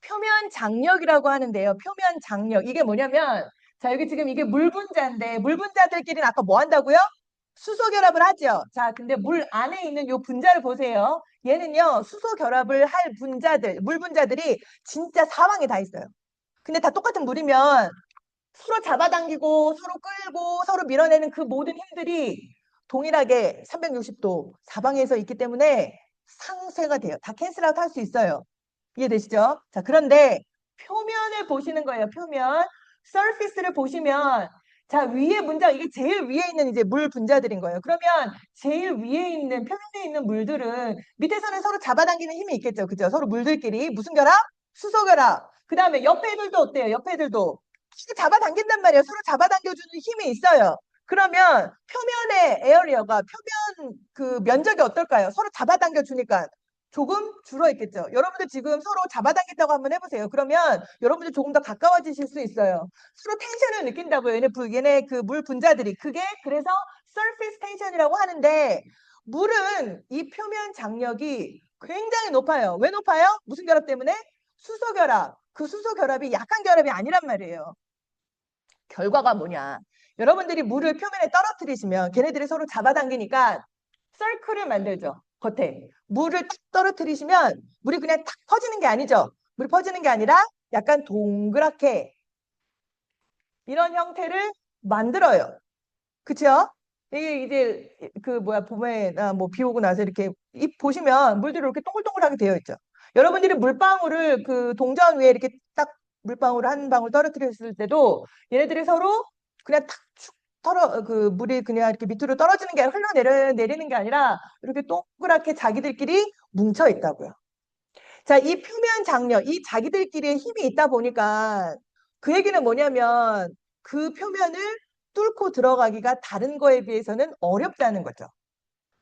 표면 장력이라고 하는데요. 표면 장력. 이게 뭐냐면, 자, 여기 지금 이게 물 분자인데, 물 분자들끼리는 아까 뭐 한다고요? 수소 결합을 하죠. 자, 근데 물 안에 있는 요 분자를 보세요. 얘는요, 수소 결합을 할 분자들, 물 분자들이 진짜 사방에 다 있어요. 근데 다 똑같은 물이면 서로 잡아당기고, 서로 끌고, 서로 밀어내는 그 모든 힘들이 동일하게 360도 사방에서 있기 때문에 상쇄가 돼요. 다 캔슬아웃 할 수 있어요. 이해되시죠? 자, 그런데 표면을 보시는 거예요. 표면. 서피스를 보시면 자, 위에 문자 이게 제일 위에 있는 이제 물 분자들인 거예요. 그러면 제일 위에 있는 표면에 있는 물들은 밑에서는 서로 잡아당기는 힘이 있겠죠. 그죠? 서로 물들끼리 무슨 결합? 수소 결합. 그다음에 옆에 애들도 어때요? 옆에 애들도 잡아당긴단 말이에요. 서로 잡아당겨주는 힘이 있어요. 그러면 표면의 에어리어가 표면 그 면적이 어떨까요? 서로 잡아당겨 주니까 조금 줄어 있겠죠. 여러분들 지금 서로 잡아당긴다고 한번 해보세요. 그러면 여러분들 조금 더 가까워지실 수 있어요. 서로 텐션을 느낀다고요. 얘네 그 물 분자들이. 그게 그래서 surface tension이라고 하는데 물은 이 표면 장력이 굉장히 높아요. 왜 높아요? 무슨 결합 때문에? 수소 결합. 그 수소 결합이 약한 결합이 아니란 말이에요. 결과가 뭐냐? 여러분들이 물을 표면에 떨어뜨리시면 걔네들이 서로 잡아당기니까 서클을 만들죠. 겉에. 물을 딱 떨어뜨리시면 물이 그냥 탁 퍼지는 게 아니죠. 물이 퍼지는 게 아니라 약간 동그랗게 이런 형태를 만들어요. 그쵸? 이게 이제 그 뭐야 봄에 뭐 비 오고 나서 이렇게 잎 보시면 물들이 이렇게 동글동글하게 되어 있죠. 여러분들이 물방울을 그 동전 위에 이렇게 딱 물방울 한 방울 떨어뜨렸을 때도 얘네들이 서로 그냥 탁축 털어 그 물이 그냥 이렇게 밑으로 떨어지는 게 아니라 흘러내리는 게 아니라 이렇게 동그랗게 자기들끼리 뭉쳐 있다고요. 자, 이 표면 장력, 이 자기들끼리의 힘이 있다 보니까 그 얘기는 뭐냐면 그 표면을 뚫고 들어가기가 다른 거에 비해서는 어렵다는 거죠.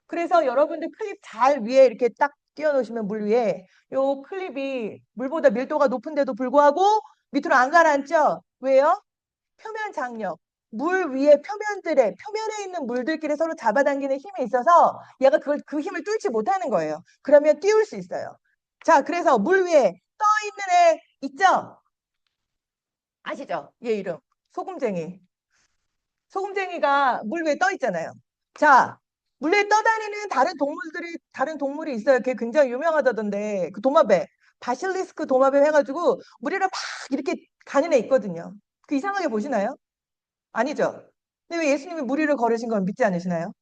그래서 여러분들 클립 잘 위에 이렇게 딱 띄워놓으시면 물 위에 요 클립이 물보다 밀도가 높은데도 불구하고 밑으로 안 가라앉죠? 왜요? 표면 장력. 물 위에 표면에 있는 물들끼리 서로 잡아당기는 힘이 있어서 얘가 그 힘을 뚫지 못하는 거예요. 그러면 띄울 수 있어요. 자, 그래서 물 위에 떠 있는 애 있죠? 아시죠? 얘 이름. 소금쟁이. 소금쟁이가 물 위에 떠 있잖아요. 자, 물 위에 떠다니는 다른 동물이 있어요. 그게 굉장히 유명하다던데, 그 도마뱀. 바실리스크 도마뱀 해가지고 물 위를 막 이렇게 가는 애 있거든요. 그 이상하게 보시나요? 아니죠? 근데 왜 예수님이 물 위를 걸으신 건 믿지 않으시나요?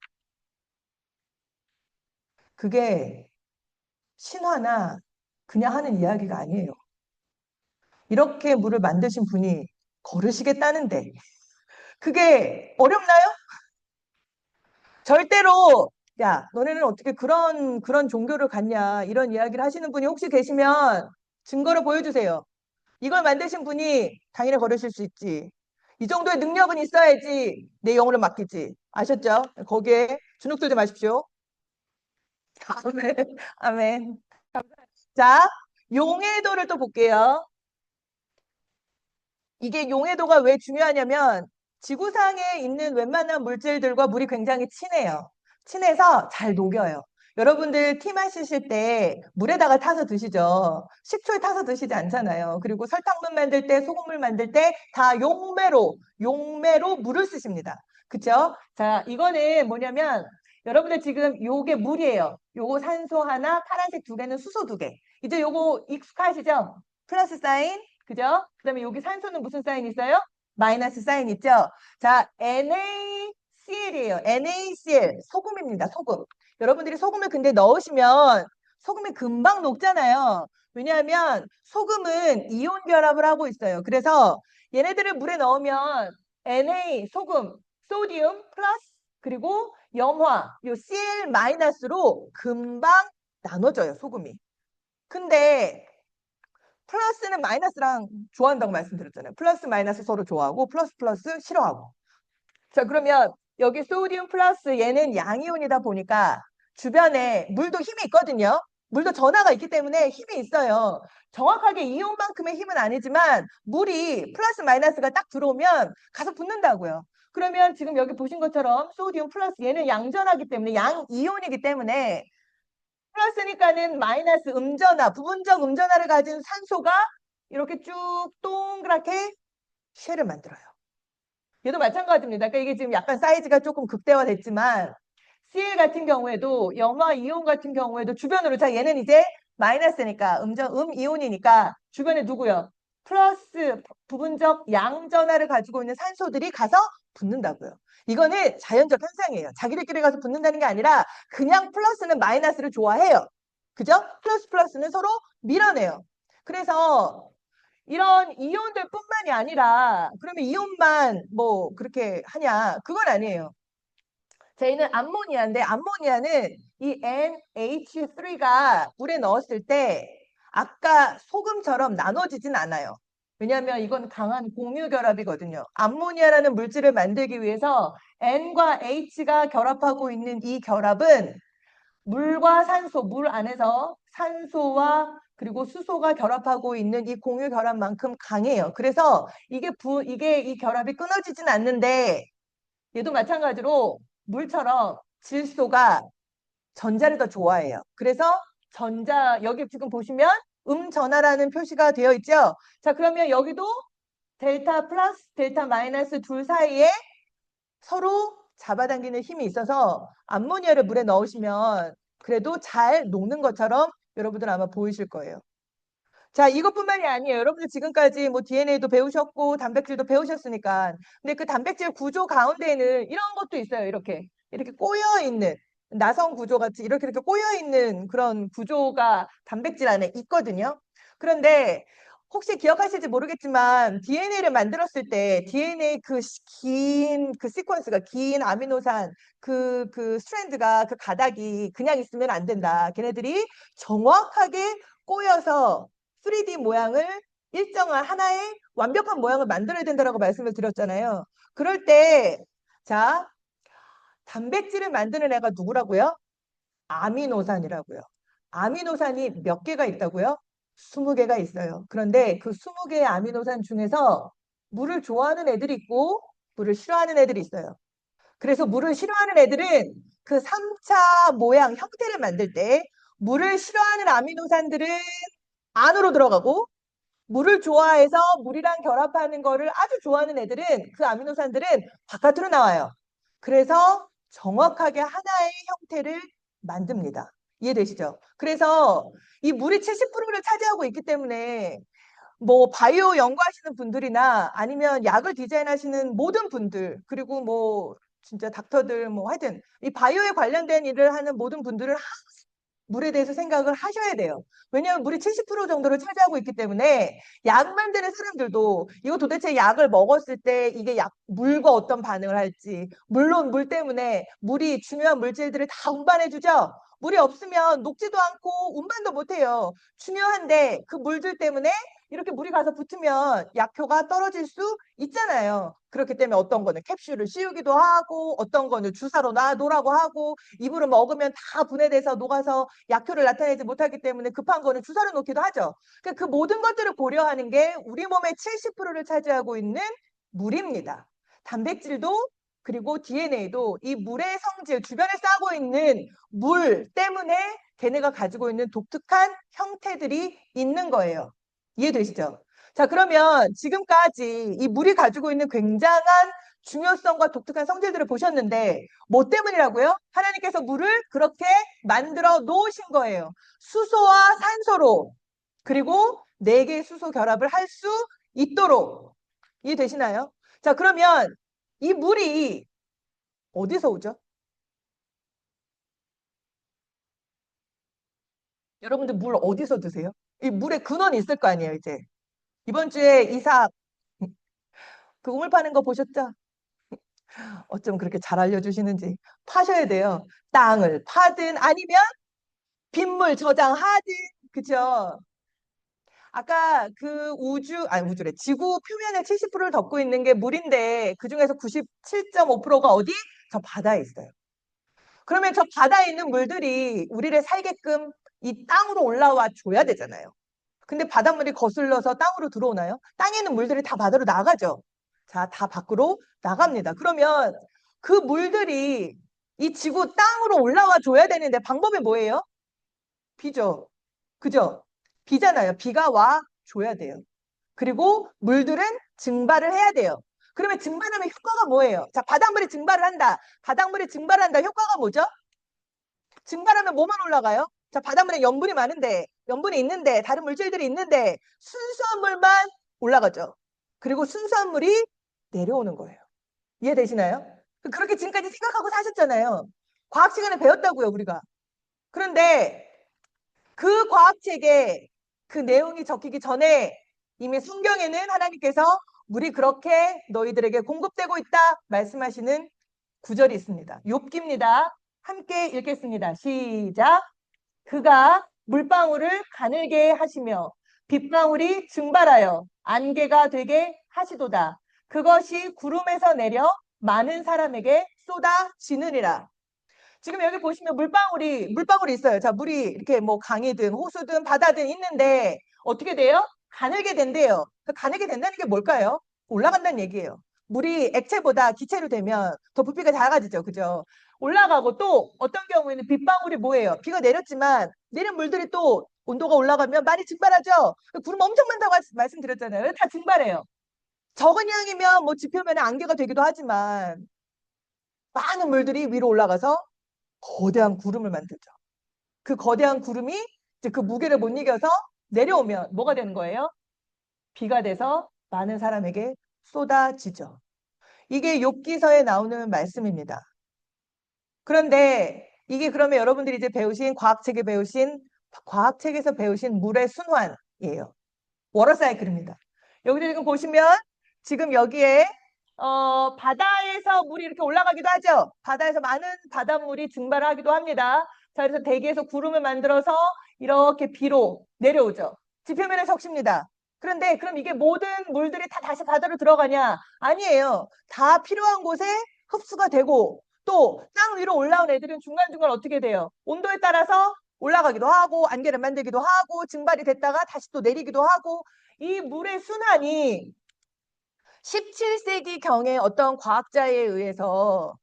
그게 신화나 그냥 하는 이야기가 아니에요. 이렇게 물을 만드신 분이 걸으시겠다는데 그게 어렵나요? 절대로 야, 너네는 어떻게 그런 종교를 갖냐 이런 이야기를 하시는 분이 혹시 계시면 증거를 보여주세요. 이걸 만드신 분이 당연히 걸으실 수 있지. 이 정도의 능력은 있어야지 내 영혼을 맡기지. 아셨죠? 거기에 주눅 들지 마십시오. 아멘. 아멘. 자, 용해도를 또 볼게요. 이게 용해도가 왜 중요하냐면 지구상에 있는 웬만한 물질들과 물이 굉장히 친해요. 친해서 잘 녹여요. 여러분들 티 마시실 때 물에다가 타서 드시죠. 식초에 타서 드시지 않잖아요. 그리고 설탕물 만들 때, 소금물 만들 때 다 용매로 물을 쓰십니다. 그쵸? 자, 이거는 뭐냐면 여러분들 지금 요게 물이에요. 요거 산소 하나, 파란색 두 개는 수소 두 개. 이제 요거 익숙하시죠? 플러스 사인, 그죠? 그 다음에 여기 산소는 무슨 사인 있어요? 마이너스 사인 있죠? 자, NaCl이에요. NaCl. 소금입니다. 소금. 여러분들이 소금을 근데 넣으시면 소금이 금방 녹잖아요. 왜냐하면 소금은 이온 결합을 하고 있어요. 그래서 얘네들을 물에 넣으면 Na, 소금, 소디움 플러스 그리고 염화, 요 Cl 마이너스로 금방 나눠져요. 소금이. 근데 플러스는 마이너스랑 좋아한다고 말씀드렸잖아요. 플러스 마이너스 서로 좋아하고 플러스 플러스 싫어하고. 자, 그러면 여기 소디움 플러스 얘는 양이온이다 보니까 주변에 물도 힘이 있거든요. 물도 전하가 있기 때문에 힘이 있어요. 정확하게 이온만큼의 힘은 아니지만 물이 플러스 마이너스가 딱 들어오면 가서 붙는다고요. 그러면 지금 여기 보신 것처럼 소디움 플러스 얘는 양전하기 때문에 양이온이기 때문에 플러스니까는 마이너스 음전하, 부분적 음전하를 가진 산소가 이렇게 쭉 동그랗게 쉘을 만들어요. 얘도 마찬가지입니다. 그러니까 이게 지금 약간 사이즈가 조금 극대화됐지만 Cl 같은 경우에도 염화 이온 같은 경우에도 주변으로 자 얘는 이제 마이너스니까 이온이니까 주변에 누구요? 플러스 부분적 양전하를 가지고 있는 산소들이 가서 붙는다고요. 이거는 자연적 현상이에요. 자기들끼리 가서 붙는다는 게 아니라 그냥 플러스는 마이너스를 좋아해요. 그죠? 플러스는 서로 밀어내요. 그래서 이런 이온들 뿐만이 아니라 그러면 이온만 뭐 그렇게 하냐? 그건 아니에요. 저희는 암모니아인데 암모니아는 이 NH3가 물에 넣었을 때 아까 소금처럼 나눠지진 않아요. 왜냐하면 이건 강한 공유 결합이거든요. 암모니아라는 물질을 만들기 위해서 N과 H가 결합하고 있는 이 결합은 물과 산소, 물 안에서 산소와 그리고 수소가 결합하고 있는 이 공유 결합만큼 강해요. 그래서 이게 이 결합이 끊어지진 않는데 얘도 마찬가지로 물처럼 질소가 전자를 더 좋아해요. 그래서 여기 지금 보시면 전하라는 표시가 되어 있죠. 자, 그러면 여기도 델타 플러스 델타 마이너스 둘 사이에 서로 잡아당기는 힘이 있어서 암모니아를 물에 넣으시면 그래도 잘 녹는 것처럼 여러분들 아마 보이실 거예요. 자, 이것뿐만이 아니에요. 여러분들 지금까지 뭐 DNA도 배우셨고 단백질도 배우셨으니까. 근데 그 단백질 구조 가운데에는 이런 것도 있어요. 이렇게 꼬여 있는 나선 구조 같이 이렇게 꼬여 있는 그런 구조가 단백질 안에 있거든요. 그런데 혹시 기억하실지 모르겠지만 DNA를 만들었을 때 DNA 그 시퀀스가 긴 아미노산 그 스트랜드가 그 가닥이 그냥 있으면 안 된다. 걔네들이 정확하게 꼬여서 3D 모양을 일정한 하나의 완벽한 모양을 만들어야 된다라고 말씀을 드렸잖아요. 그럴 때, 자, 단백질을 만드는 애가 누구라고요? 아미노산이라고요. 아미노산이 몇 개가 있다고요? 20개가 있어요. 그런데 그 20개의 아미노산 중에서 물을 좋아하는 애들이 있고 물을 싫어하는 애들이 있어요. 그래서 물을 싫어하는 애들은 그 3차 모양 형태를 만들 때 물을 싫어하는 아미노산들은 안으로 들어가고 물을 좋아해서 물이랑 결합하는 거를 아주 좋아하는 애들은 그 아미노산들은 바깥으로 나와요. 그래서 정확하게 하나의 형태를 만듭니다. 이해되시죠? 그래서 이 물이 70%를 차지하고 있기 때문에 뭐 바이오 연구하시는 분들이나 아니면 약을 디자인하시는 모든 분들 그리고 뭐 진짜 닥터들 뭐 하여튼 이 바이오에 관련된 일을 하는 모든 분들은 물에 대해서 생각을 하셔야 돼요. 왜냐하면 물이 70% 정도를 차지하고 있기 때문에 약 만드는 사람들도 이거 도대체 약을 먹었을 때 이게 물과 어떤 반응을 할지 물론 물 때문에 물이 중요한 물질들을 다 운반해주죠. 물이 없으면 녹지도 않고 운반도 못해요. 중요한데 그 물들 때문에 이렇게 물이 가서 붙으면 약효가 떨어질 수 있잖아요. 그렇기 때문에 어떤 거는 캡슐을 씌우기도 하고 어떤 거는 주사로 놔놓으라고 하고 입으로 먹으면 다 분해돼서 녹아서 약효를 나타내지 못하기 때문에 급한 거는 주사로 놓기도 하죠. 그러니까 그 모든 것들을 고려하는 게 우리 몸의 70%를 차지하고 있는 물입니다. 단백질도 그리고 DNA도 이 물의 성질, 주변에 싸고 있는 물 때문에 걔네가 가지고 있는 독특한 형태들이 있는 거예요. 이해되시죠? 자, 그러면 지금까지 이 물이 가지고 있는 굉장한 중요성과 독특한 성질들을 보셨는데 뭐 때문이라고요? 하나님께서 물을 그렇게 만들어 놓으신 거예요. 수소와 산소로 그리고 네 개의 수소 결합을 할 수 있도록 이해되시나요? 자, 그러면 이 물이 어디서 오죠? 여러분들 물 어디서 드세요? 이 물의 근원이 있을 거 아니에요, 이제. 이번 주에 이삭 그 우물 파는 거 보셨죠? 어쩜 그렇게 잘 알려주시는지 파셔야 돼요. 땅을 파든 아니면 빗물 저장하든 그죠? 아까 그 아니 우주래 지구 표면의 70%를 덮고 있는 게 물인데 그중에서 97.5%가 어디? 저 바다에 있어요. 그러면 저 바다에 있는 물들이 우리를 살게끔 이 땅으로 올라와 줘야 되잖아요. 근데 바닷물이 거슬러서 땅으로 들어오나요? 땅에 있는 물들이 다 바다로 나가죠. 자, 다 밖으로 나갑니다. 그러면 그 물들이 이 지구 땅으로 올라와 줘야 되는데 방법이 뭐예요? 비죠. 그죠? 비잖아요. 비가 와 줘야 돼요. 그리고 물들은 증발을 해야 돼요. 그러면 증발하면 효과가 뭐예요? 자, 바닷물이 증발을 한다. 바닷물이 증발한다. 효과가 뭐죠? 증발하면 뭐만 올라가요? 자, 바닷물에 염분이 많은데, 염분이 있는데, 다른 물질들이 있는데, 순수한 물만 올라가죠. 그리고 순수한 물이 내려오는 거예요. 이해되시나요? 그렇게 지금까지 생각하고 사셨잖아요. 과학 시간에 배웠다고요, 우리가. 그런데 그 과학책에 그 내용이 적히기 전에 이미 성경에는 하나님께서 물이 그렇게 너희들에게 공급되고 있다 말씀하시는 구절이 있습니다. 욥기입니다. 함께 읽겠습니다. 시작. 그가 물방울을 가늘게 하시며 빗방울이 증발하여 안개가 되게 하시도다. 그것이 구름에서 내려 많은 사람에게 쏟아지느니라. 지금 여기 보시면 물방울이 있어요. 자, 물이 이렇게 뭐 강이든 호수든 바다든 있는데 어떻게 돼요? 가늘게 된대요. 그 가늘게 된다는 게 뭘까요? 올라간다는 얘기예요. 물이 액체보다 기체로 되면 더 부피가 작아지죠. 그죠? 올라가고 또 어떤 경우에는 빗방울이 뭐예요? 비가 내렸지만 내린 물들이 또 온도가 올라가면 많이 증발하죠. 구름 엄청 많다고 말씀드렸잖아요. 다 증발해요. 적은 양이면 뭐 지표면에 안개가 되기도 하지만 많은 물들이 위로 올라가서 거대한 구름을 만들죠. 그 거대한 구름이 이제 그 무게를 못 이겨서 내려오면 뭐가 되는 거예요? 비가 돼서 많은 사람에게 쏟아지죠. 이게 욥기서에 나오는 말씀입니다. 그런데 이게 그러면 여러분들이 이제 배우신 과학책에서 배우신 물의 순환이에요. 워터 사이클입니다. 여기도 지금 보시면 지금 여기에 바다에서 물이 이렇게 올라가기도 하죠. 바다에서 많은 바닷물이 증발하기도 합니다. 자, 그래서 대기에서 구름을 만들어서 이렇게 비로 내려오죠. 지표면에 적십니다. 그런데 그럼 이게 모든 물들이 다 다시 바다로 들어가냐? 아니에요. 다 필요한 곳에 흡수가 되고 또 땅 위로 올라온 애들은 중간중간 어떻게 돼요? 온도에 따라서 올라가기도 하고 안개를 만들기도 하고 증발이 됐다가 다시 또 내리기도 하고 이 물의 순환이 17세기 경에 어떤 과학자에 의해서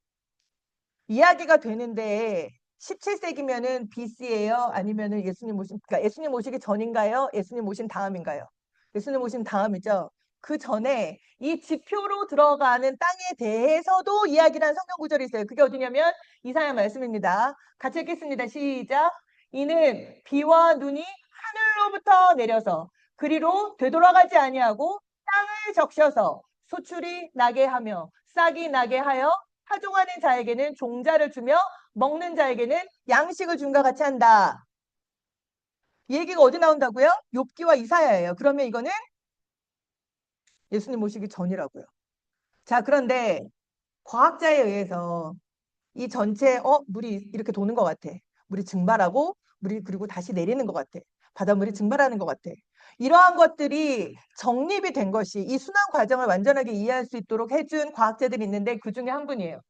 이야기가 되는데 17세기면은 BC예요? 아니면은 그러니까 예수님 오시기 전인가요? 예수님 오신 다음인가요? 예수님 오신 다음이죠. 그 전에 이 지표로 들어가는 땅에 대해서도 이야기를 한 성경 구절이 있어요. 그게 어디냐면 이사야 말씀입니다. 같이 읽겠습니다. 시작. 이는 비와 눈이 하늘로부터 내려서 그리로 되돌아가지 아니하고 땅을 적셔서 소출이 나게 하며 싹이 나게 하여 파종하는 자에게는 종자를 주며 먹는 자에게는 양식을 준과 같이 한다. 이 얘기가 어디 나온다고요? 욥기와 이사야예요. 그러면 이거는 예수님 오시기 전이라고요. 자, 그런데 과학자에 의해서 이 전체 물이 이렇게 도는 것 같아. 물이 증발하고 물이 그리고 다시 내리는 것 같아. 바닷물이 증발하는 것 같아. 이러한 것들이 정립이 된 것이 이 순환 과정을 완전하게 이해할 수 있도록 해준 과학자들이 있는데 그 중에 한 분이에요.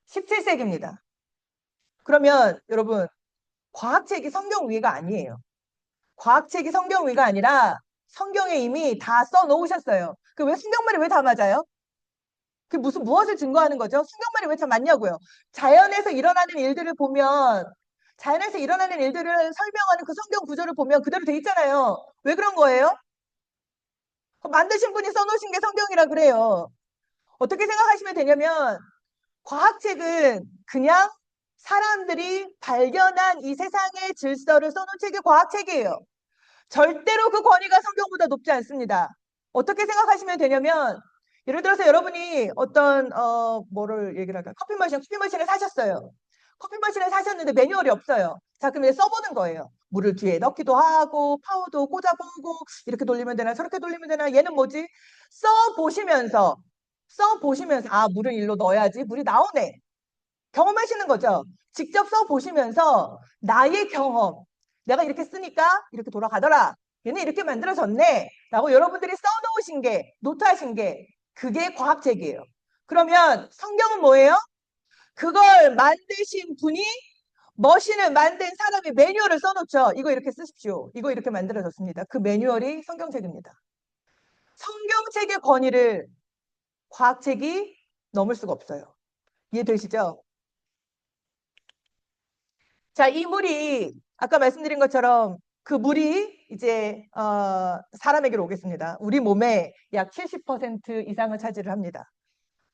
17세기입니다. 그러면 여러분 과학책이 성경 위가 아니에요. 과학책이 성경 위가 아니라 성경에 이미 다 써놓으셨어요. 그 왜 성경말이 왜 다 맞아요? 그 무엇을 증거하는 거죠? 성경말이 왜 다 맞냐고요. 자연에서 일어나는 일들을 보면 자연에서 일어나는 일들을 설명하는 그 성경 구절을 보면 그대로 돼 있잖아요. 왜 그런 거예요? 만드신 분이 써놓으신 게 성경이라 그래요. 어떻게 생각하시면 되냐면 과학책은 그냥 사람들이 발견한 이 세상의 질서를 써놓은 책이 과학책이에요. 절대로 그 권위가 성경보다 높지 않습니다. 어떻게 생각하시면 되냐면 예를 들어서 여러분이 어떤 뭐를 얘기를 할까? 커피 머신을 사셨어요. 커피 머신을 사셨는데 매뉴얼이 없어요. 자, 그럼 이제 써보는 거예요. 물을 뒤에 넣기도 하고 파우도 꽂아보고 이렇게 돌리면 되나 저렇게 돌리면 되나 얘는 뭐지? 써보시면서 아 물을 일로 넣어야지 물이 나오네. 경험하시는 거죠. 직접 써보시면서 나의 경험, 내가 이렇게 쓰니까 이렇게 돌아가더라. 얘는 이렇게 만들어졌네. 라고 여러분들이 써놓으신 게, 노트하신 게 그게 과학책이에요. 그러면 성경은 뭐예요? 그걸 만드신 분이 머신을 만든 사람이 매뉴얼을 써놓죠. 이거 이렇게 쓰십시오. 이거 이렇게 만들어졌습니다. 그 매뉴얼이 성경책입니다. 성경책의 권위를 과학책이 넘을 수가 없어요. 이해되시죠? 자, 이 물이 아까 말씀드린 것처럼 그 물이 이제 사람에게로 오겠습니다. 우리 몸의 약 70% 이상을 차지를 합니다.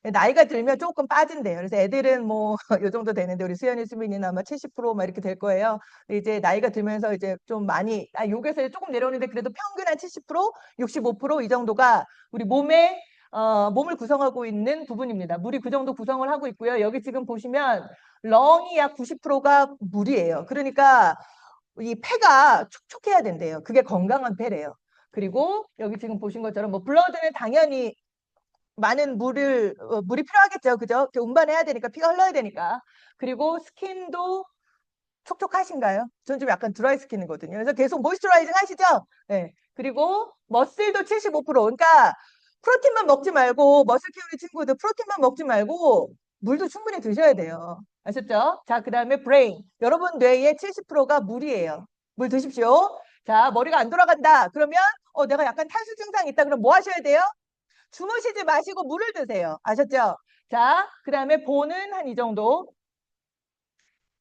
나이가 들면 조금 빠진대요. 그래서 애들은 뭐 요 정도 되는데 우리 수연이 수민이는 아마 70%막 이렇게 될 거예요. 이제 나이가 들면서 이제 좀 많이 여기서 조금 내려오는데 그래도 평균 한 70%, 65%이 정도가 우리 몸을 구성하고 있는 부분입니다. 물이 그 정도 구성을 하고 있고요. 여기 지금 보시면 렁이 약 90%가 물이에요. 그러니까 이 폐가 촉촉해야 된대요. 그게 건강한 폐래요. 그리고 여기 지금 보신 것처럼 뭐 블러드는 당연히 많은 물이 필요하겠죠. 그죠? 이렇게 운반해야 되니까 피가 흘러야 되니까. 그리고 스킨도 촉촉하신가요? 저는 좀 약간 드라이 스킨이거든요. 그래서 계속 모이스처라이징 하시죠? 네. 그리고 머슬도 75%. 그러니까 프로틴만 먹지 말고 머슬 키우는 친구들 프로틴만 먹지 말고 물도 충분히 드셔야 돼요. 아셨죠? 자, 그다음에 브레인. 여러분 뇌의 70%가 물이에요. 물 드십시오. 자, 머리가 안 돌아간다. 그러면 내가 약간 탈수 증상이 있다. 그럼 뭐 하셔야 돼요? 주무시지 마시고 물을 드세요. 아셨죠? 자, 그다음에 보는 한 이 정도.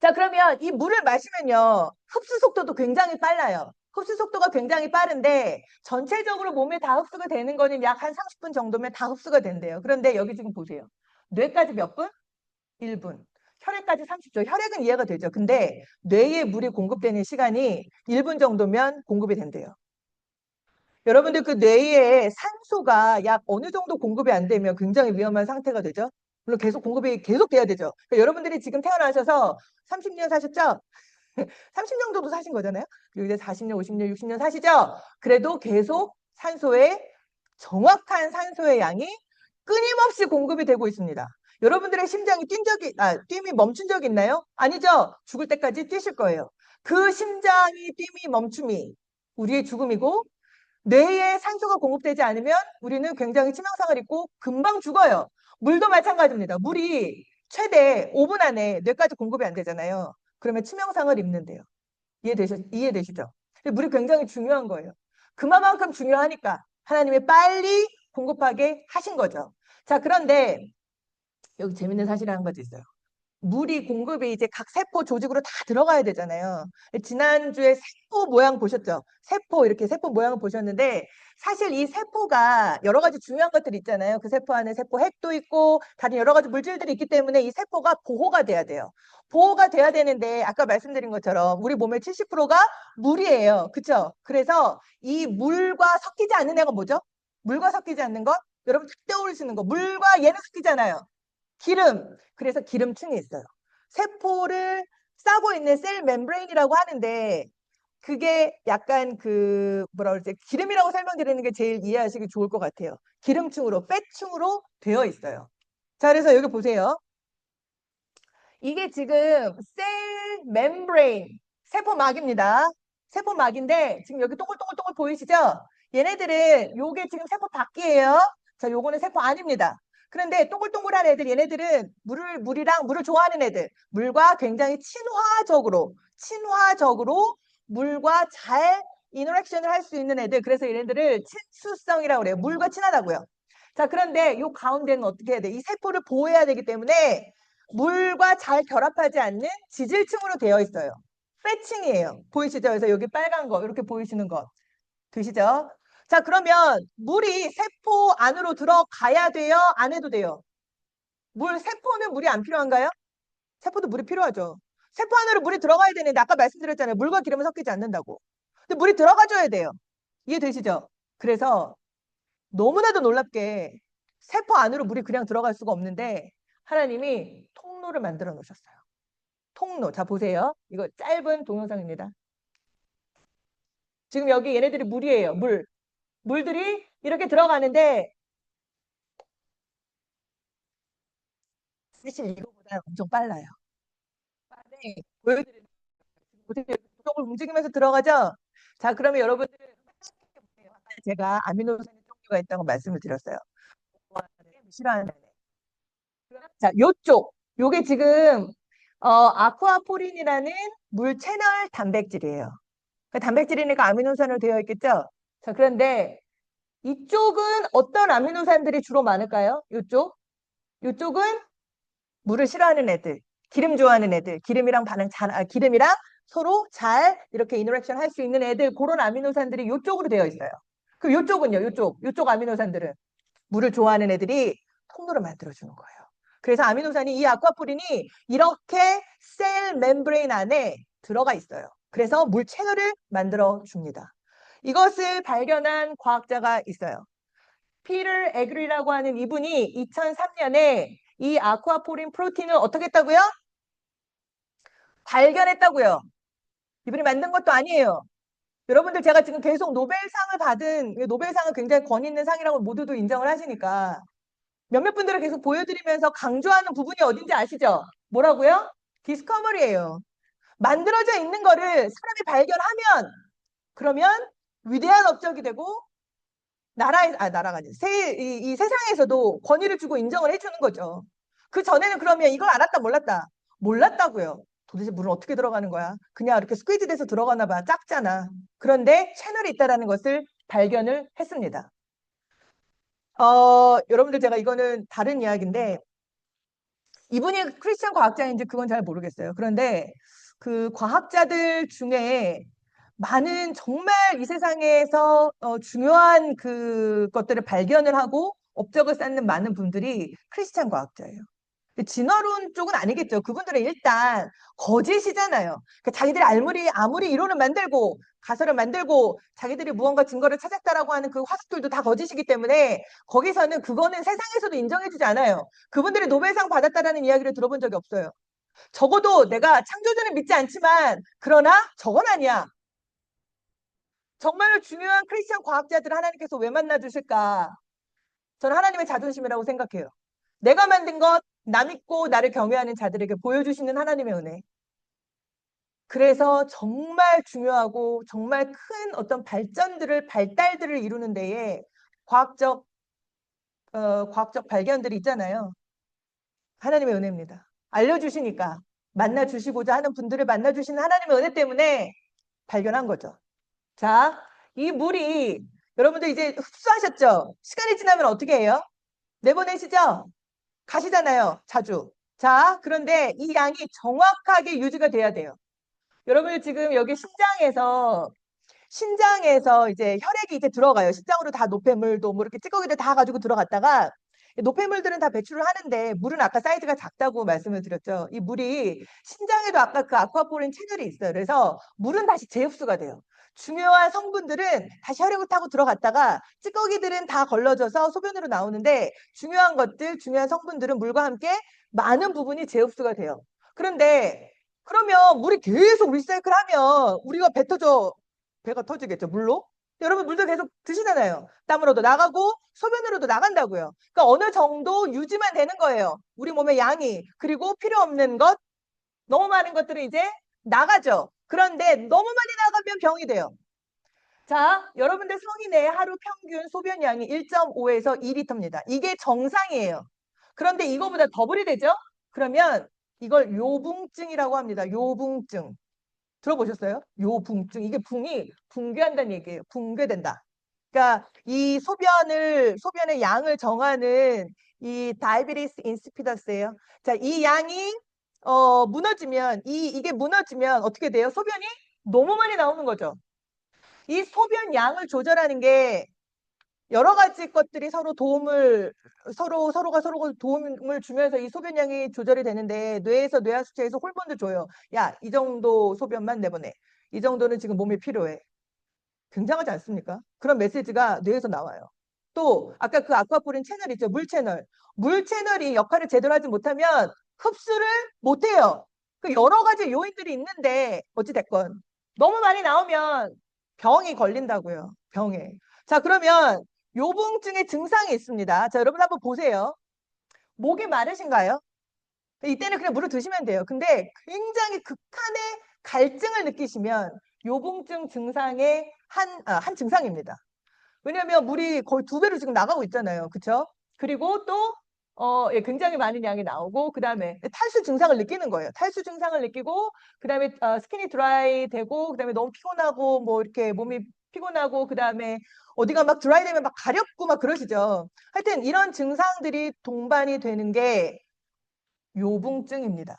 자, 그러면 이 물을 마시면요. 흡수 속도도 굉장히 빨라요. 흡수 속도가 굉장히 빠른데 전체적으로 몸에 다 흡수가 되는 거는 약 한 30분 정도면 다 흡수가 된대요. 그런데 여기 지금 보세요. 뇌까지 몇 분? 1분. 혈액까지 30초. 혈액은 이해가 되죠. 근데 뇌에 물이 공급되는 시간이 1분 정도면 공급이 된대요. 여러분들 그 뇌에 산소가 약 어느 정도 공급이 안 되면 굉장히 위험한 상태가 되죠. 물론 계속 공급이 계속 돼야 되죠. 그러니까 여러분들이 지금 태어나셔서 30년 사셨죠? 30년 정도 사신 거잖아요. 그리고 이제 40년, 50년, 60년 사시죠? 그래도 계속 산소의 정확한 산소의 양이 끊임없이 공급이 되고 있습니다. 여러분들의 심장이 뜀이 멈춘 적 있나요? 아니죠. 죽을 때까지 뛰실 거예요. 그 심장이 뜀이 멈춤이 우리의 죽음이고 뇌에 산소가 공급되지 않으면 우리는 굉장히 치명상을 입고 금방 죽어요. 물도 마찬가지입니다. 물이 최대 5분 안에 뇌까지 공급이 안 되잖아요. 그러면 치명상을 입는데요. 이해되시죠? 물이 굉장히 중요한 거예요. 그만큼 중요하니까 하나님이 빨리 공급하게 하신 거죠. 자, 그런데 여기 재밌는 사실 한 가지 있어요. 물이 공급이 이제 각 세포 조직으로 다 들어가야 되잖아요. 지난주에 세포 모양 보셨죠? 이렇게 세포 모양을 보셨는데 사실 이 세포가 여러 가지 중요한 것들이 있잖아요. 그 세포 안에 세포 핵도 있고 다른 여러 가지 물질들이 있기 때문에 이 세포가 보호가 돼야 돼요. 보호가 돼야 되는데 아까 말씀드린 것처럼 우리 몸의 70%가 물이에요. 그렇죠? 그래서 이 물과 섞이지 않는 애가 뭐죠? 물과 섞이지 않는 것? 여러분 딱 떠오르시는 거. 물과 얘는 섞이잖아요. 기름. 그래서 기름층이 있어요. 세포를 싸고 있는 셀 멤브레인이라고 하는데 그게 약간 그 뭐라 그러지? 기름이라고 설명드리는 게 제일 이해하시기 좋을 것 같아요. 기름층으로, 팻층으로 되어 있어요. 자, 그래서 여기 보세요. 이게 지금 셀 멤브레인, 세포막입니다. 세포막인데 지금 여기 동글동글동글 보이시죠? 얘네들은 요게 지금 세포 밖이에요. 자, 요거는 세포 안입니다. 그런데 동글동글한 애들, 얘네들은 물을 좋아하는 애들, 물과 굉장히 친화적으로 물과 잘 인터랙션을 할 수 있는 애들. 그래서 얘네들을 친수성이라고 그래요. 물과 친하다고요. 자, 그런데 요 가운데는 어떻게 해야 돼? 이 세포를 보호해야 되기 때문에 물과 잘 결합하지 않는 지질층으로 되어 있어요. 패층이에요. 보이시죠? 그래서 여기 빨간 거 이렇게 보이시는 거 드시죠? 자, 그러면 물이 세포 안으로 들어가야 돼요? 안 해도 돼요? 세포는 물이 안 필요한가요? 세포도 물이 필요하죠. 세포 안으로 물이 들어가야 되는데 아까 말씀드렸잖아요. 물과 기름은 섞이지 않는다고. 근데 물이 들어가줘야 돼요. 이해되시죠? 그래서 너무나도 놀랍게 세포 안으로 물이 그냥 들어갈 수가 없는데 하나님이 통로를 만들어 놓으셨어요. 통로. 자, 보세요. 이거 짧은 동영상입니다. 지금 여기 얘네들이 물이에요. 물들이 이렇게 들어가는데 사실 이거보다 엄청 빨라요. 네, 보여드리는 어떻게 구동을 움직이면서 들어가죠? 자, 그러면 여러분들은 제가 아미노산의 종류가 있다고 말씀을 드렸어요. 싫어하는 자, 요게 지금 아쿠아포린이라는 물 채널 단백질이에요. 그 단백질이니까 아미노산으로 되어 있겠죠? 자, 그런데 이쪽은 어떤 아미노산들이 주로 많을까요? 요쪽은 물을 싫어하는 애들, 기름 좋아하는 애들, 기름이랑 서로 잘 이렇게 인터랙션 할 수 있는 애들, 그런 아미노산들이 요쪽으로 되어 있어요. 그럼 요쪽은요, 요쪽 아미노산들은 물을 좋아하는 애들이 통로를 만들어주는 거예요. 그래서 아미노산이 이 아쿠아포린이 이렇게 셀 멤브레인 안에 들어가 있어요. 그래서 물 채널을 만들어 줍니다. 이것을 발견한 과학자가 있어요. 피터 에그리라고 하는 이분이 2003년에 이 아쿠아포린 프로틴을 어떻게 했다고요? 발견했다고요. 이분이 만든 것도 아니에요. 여러분들 제가 지금 계속 노벨상은 굉장히 권위 있는 상이라고 모두도 인정을 하시니까 몇몇 분들을 계속 보여드리면서 강조하는 부분이 어딘지 아시죠? 뭐라고요? 디스커버리예요. 만들어져 있는 거를 사람이 발견하면 그러면 위대한 업적이 되고 나라가 아니라 이 세상에서도 권위를 주고 인정을 해주는 거죠. 그 전에는 그러면 이걸 알았다 몰랐다? 몰랐다고요. 도대체 물은 어떻게 들어가는 거야? 그냥 이렇게 스퀴즈 돼서 들어가나 봐. 작잖아. 그런데 채널이 있다라는 것을 발견을 했습니다. 여러분들 제가 이거는 다른 이야기인데 이분이 크리스천 과학자인지 그건 잘 모르겠어요. 그런데 그 과학자들 중에 많은 정말 이 세상에서 중요한 그 것들을 발견을 하고 업적을 쌓는 많은 분들이 크리스찬 과학자예요. 진화론 쪽은 아니겠죠. 그분들은 일단 거짓이잖아요. 그러니까 자기들이 아무리 이론을 만들고 가설을 만들고 자기들이 무언가 증거를 찾았다라고 하는 그 화석들도 다 거짓이기 때문에 거기서는 그거는 세상에서도 인정해주지 않아요. 그분들이 노벨상 받았다라는 이야기를 들어본 적이 없어요. 적어도 내가 창조주는 믿지 않지만 그러나 저건 아니야. 정말로 중요한 크리스천 과학자들을 하나님께서 왜 만나 주실까? 저는 하나님의 자존심이라고 생각해요. 내가 만든 것, 나 믿고 나를 경외하는 자들에게 보여주시는 하나님의 은혜. 그래서 정말 중요하고 정말 큰 어떤 발달들을 이루는 데에 과학적, 과학적 발견들이 있잖아요. 하나님의 은혜입니다. 알려주시니까 만나주시고자 하는 분들을 만나주시는 하나님의 은혜 때문에 발견한 거죠. 자, 이 물이 여러분들 이제 흡수하셨죠? 시간이 지나면 어떻게 해요? 내보내시죠? 가시잖아요. 자주. 자, 그런데 이 양이 정확하게 유지가 돼야 돼요. 여러분 지금 여기 신장에서 이제 혈액이 이제 들어가요. 신장으로 다 노폐물도 뭐 이렇게 찌꺼기를 다 가지고 들어갔다가 노폐물들은 다 배출을 하는데 물은 아까 사이즈가 작다고 말씀을 드렸죠. 이 물이 신장에도 아까 그 아쿠아포린 채널이 있어요. 그래서 물은 다시 재흡수가 돼요. 중요한 성분들은 다시 혈액을 타고 들어갔다가 찌꺼기들은 다 걸러져서 소변으로 나오는데 중요한 것들, 중요한 성분들은 물과 함께 많은 부분이 재흡수가 돼요. 그런데 그러면 물이 계속 리사이클하면 우리가 배가 터지겠죠, 물로? 여러분 물도 계속 드시잖아요. 땀으로도 나가고 소변으로도 나간다고요. 그러니까 어느 정도 유지만 되는 거예요. 우리 몸의 양이. 그리고 필요 없는 것, 너무 많은 것들은 이제 나가죠. 그런데 너무 많이 나가면 병이 돼요. 자, 여러분들 성인의 하루 평균 소변량이 1.5에서 2리터입니다. 이게 정상이에요. 그런데 이거보다 더블이 되죠? 그러면 이걸 요붕증이라고 합니다. 요붕증. 들어보셨어요? 요붕증. 이게 붕이 붕괴한다는 얘기예요. 붕괴된다. 그러니까 이 소변의 양을 정하는 이 다이비리스 인시피더스예요. 자, 이 양이 무너지면 이게 무너지면 어떻게 돼요? 소변이 너무 많이 나오는 거죠. 이 소변 양을 조절하는 게 여러 가지 것들이 서로가 서로 도움을 주면서 이 소변량이 조절이 되는데 뇌에서 뇌하수체에서 호르몬도 줘요. 야, 이 정도 소변만 내보내. 이 정도는 지금 몸에 필요해. 굉장하지 않습니까? 그런 메시지가 뇌에서 나와요. 또 아까 그 아쿠아포린 채널 있죠? 물 채널. 물 채널이 역할을 제대로 하지 못하면 흡수를 못해요. 그 여러 가지 요인들이 있는데 어찌됐건 너무 많이 나오면 병이 걸린다고요. 병에. 자, 그러면 요붕증의 증상이 있습니다. 자, 여러분 한번 보세요. 목이 마르신가요? 이때는 그냥 물을 드시면 돼요. 근데 굉장히 극한의 갈증을 느끼시면 요붕증 증상의 한 증상입니다. 왜냐하면 물이 거의 2배로 지금 나가고 있잖아요. 그쵸? 그리고 또, 예, 굉장히 많은 양이 나오고, 그 다음에 탈수 증상을 느끼는 거예요. 탈수 증상을 느끼고, 그 다음에 스킨이 드라이 되고, 그 다음에 너무 피곤하고, 뭐 이렇게 몸이 피곤하고, 그 다음에 어디가 막 드라이 되면 막 가렵고 막 그러시죠. 하여튼 이런 증상들이 동반이 되는 게 요붕증입니다.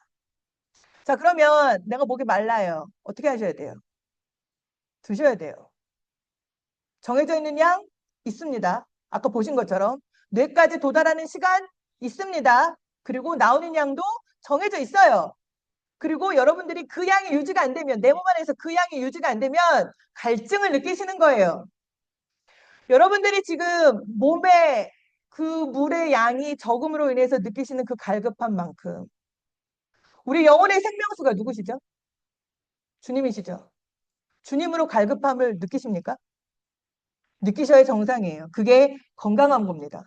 자, 그러면 내가 목이 말라요. 어떻게 하셔야 돼요? 드셔야 돼요. 정해져 있는 양 있습니다. 아까 보신 것처럼 뇌까지 도달하는 시간 있습니다. 그리고 나오는 양도 정해져 있어요. 그리고 여러분들이 그 양이 유지가 안 되면 내 몸 안에서 그 양이 유지가 안 되면 갈증을 느끼시는 거예요. 여러분들이 지금 몸에 그 물의 양이 적음으로 인해서 느끼시는 그 갈급한 만큼 우리 영혼의 생명수가 누구시죠? 주님이시죠? 주님으로 갈급함을 느끼십니까? 느끼셔야 정상이에요. 그게 건강한 겁니다.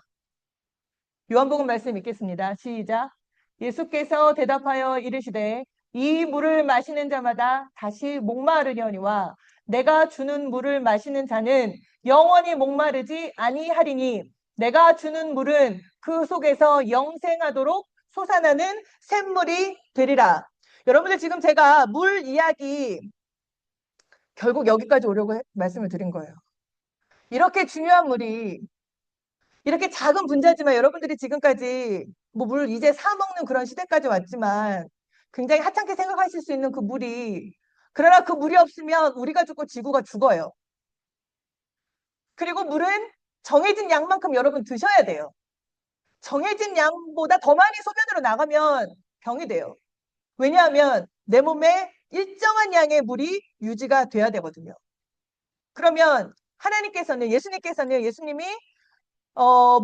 요한복음 말씀 읽겠습니다. 시작. 예수께서 대답하여 이르시되 이 물을 마시는 자마다 다시 목마르려니와 내가 주는 물을 마시는 자는 영원히 목마르지 아니하리니 내가 주는 물은 그 속에서 영생하도록 솟아나는 샘물이 되리라. 여러분들 지금 제가 물 이야기 결국 여기까지 오려고 말씀을 드린 거예요. 이렇게 중요한 물이 이렇게 작은 분자지만 여러분들이 지금까지 뭐 물 이제 사 먹는 그런 시대까지 왔지만 굉장히 하찮게 생각하실 수 있는 그 물이 그러나 그 물이 없으면 우리가 죽고 지구가 죽어요. 그리고 물은 정해진 양만큼 여러분 드셔야 돼요. 정해진 양보다 더 많이 소변으로 나가면 병이 돼요. 왜냐하면 내 몸에 일정한 양의 물이 유지가 돼야 되거든요. 그러면 하나님께서는, 예수님이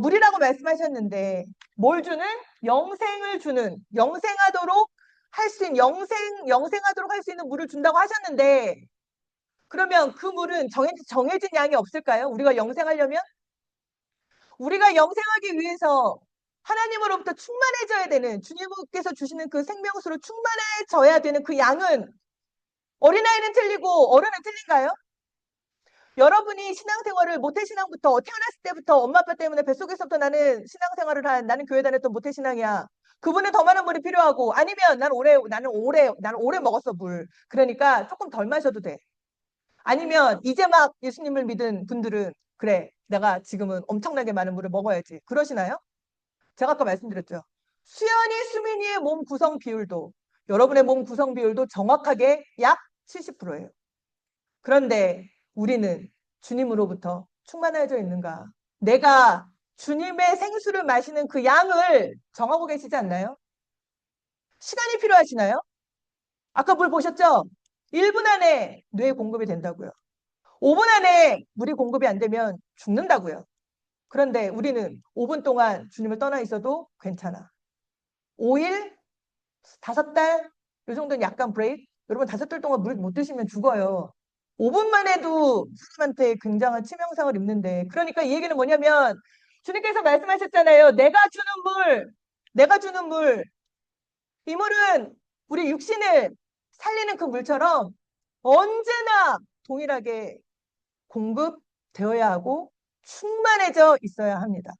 물이라고 말씀하셨는데 뭘 주는? 영생을 주는, 영생하도록 할 수 있는, 영생하도록 할 수 있는 물을 준다고 하셨는데, 그러면 그 물은 정해진 양이 없을까요? 우리가 영생하려면? 우리가 영생하기 위해서 하나님으로부터 충만해져야 되는, 주님께서 주시는 그 생명수로 충만해져야 되는 그 양은, 어린아이는 틀리고 어른은 틀린가요? 여러분이 신앙생활을, 모태신앙부터 태어났을 때부터 엄마 아빠 때문에 뱃속에서부터 나는 교회 다녔던 모태신앙이야. 그분은 더 많은 물이 필요하고, 아니면 나는 오래 먹었어 물. 그러니까 조금 덜 마셔도 돼. 아니면 이제 막 예수님을 믿은 분들은, 그래, 내가 지금은 엄청나게 많은 물을 먹어야지. 그러시나요? 제가 아까 말씀드렸죠. 수민이의 몸 구성 비율도, 여러분의 몸 구성 비율도 정확하게 약 70%예요. 그런데 우리는 주님으로부터 충만해져 있는가? 내가 주님의 생수를 마시는 그 양을 정하고 계시지 않나요? 시간이 필요하시나요? 아까 물 보셨죠? 1분 안에 뇌 공급이 된다고요. 5분 안에 물이 공급이 안 되면 죽는다고요. 그런데 우리는 5분 동안 주님을 떠나 있어도 괜찮아. 5일, 5달, 이 정도는 약간 브레이크. 여러분 5달 동안 물 못 드시면 죽어요. 5분만 해도 사람한테 굉장한 치명상을 입는데, 그러니까 이 얘기는 뭐냐면 주님께서 말씀하셨잖아요. 내가 주는 물, 이 물은 우리 육신을 살리는 그 물처럼 언제나 동일하게 공급되어야 하고 충만해져 있어야 합니다.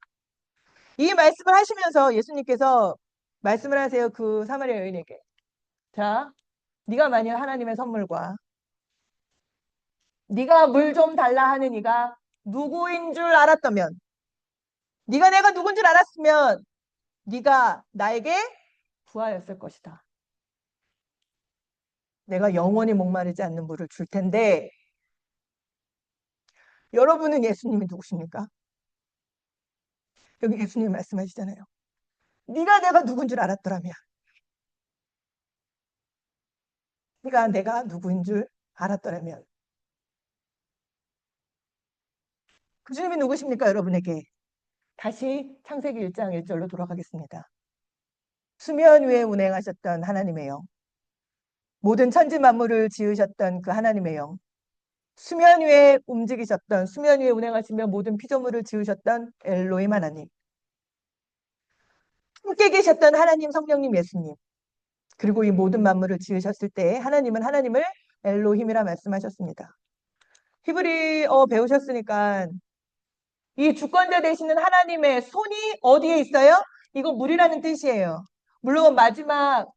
이 말씀을 하시면서 예수님께서 말씀을 하세요. 그 사마리아 여인에게. 자, 네가 만일 하나님의 선물과 네가 물 좀 달라 하는 이가 누구인 줄 알았다면, 네가 내가 누군 줄 알았으면 네가 나에게 부하였을 것이다. 내가 영원히 목마르지 않는 물을 줄 텐데, 여러분은 예수님이 누구십니까? 여기 예수님 말씀하시잖아요. 네가 내가 누군 줄 알았더라면, 네가 내가 누구인 줄 알았더라면, 그 주님이 누구십니까? 여러분에게 다시 창세기 1장 1절로 돌아가겠습니다. 수면 위에 운행하셨던 하나님의 영, 모든 천지 만물을 지으셨던 그 하나님의 영, 수면 위에 움직이셨던, 수면 위에 운행하시며 모든 피조물을 지으셨던 엘로힘 하나님, 함께 계셨던 하나님 성령님 예수님, 그리고 이 모든 만물을 지으셨을 때 하나님은 하나님을 엘로힘이라 말씀하셨습니다. 히브리어 배우셨으니까 이 주권자 되시는 하나님의 손이 어디에 있어요? 이거 물이라는 뜻이에요. 물론 마지막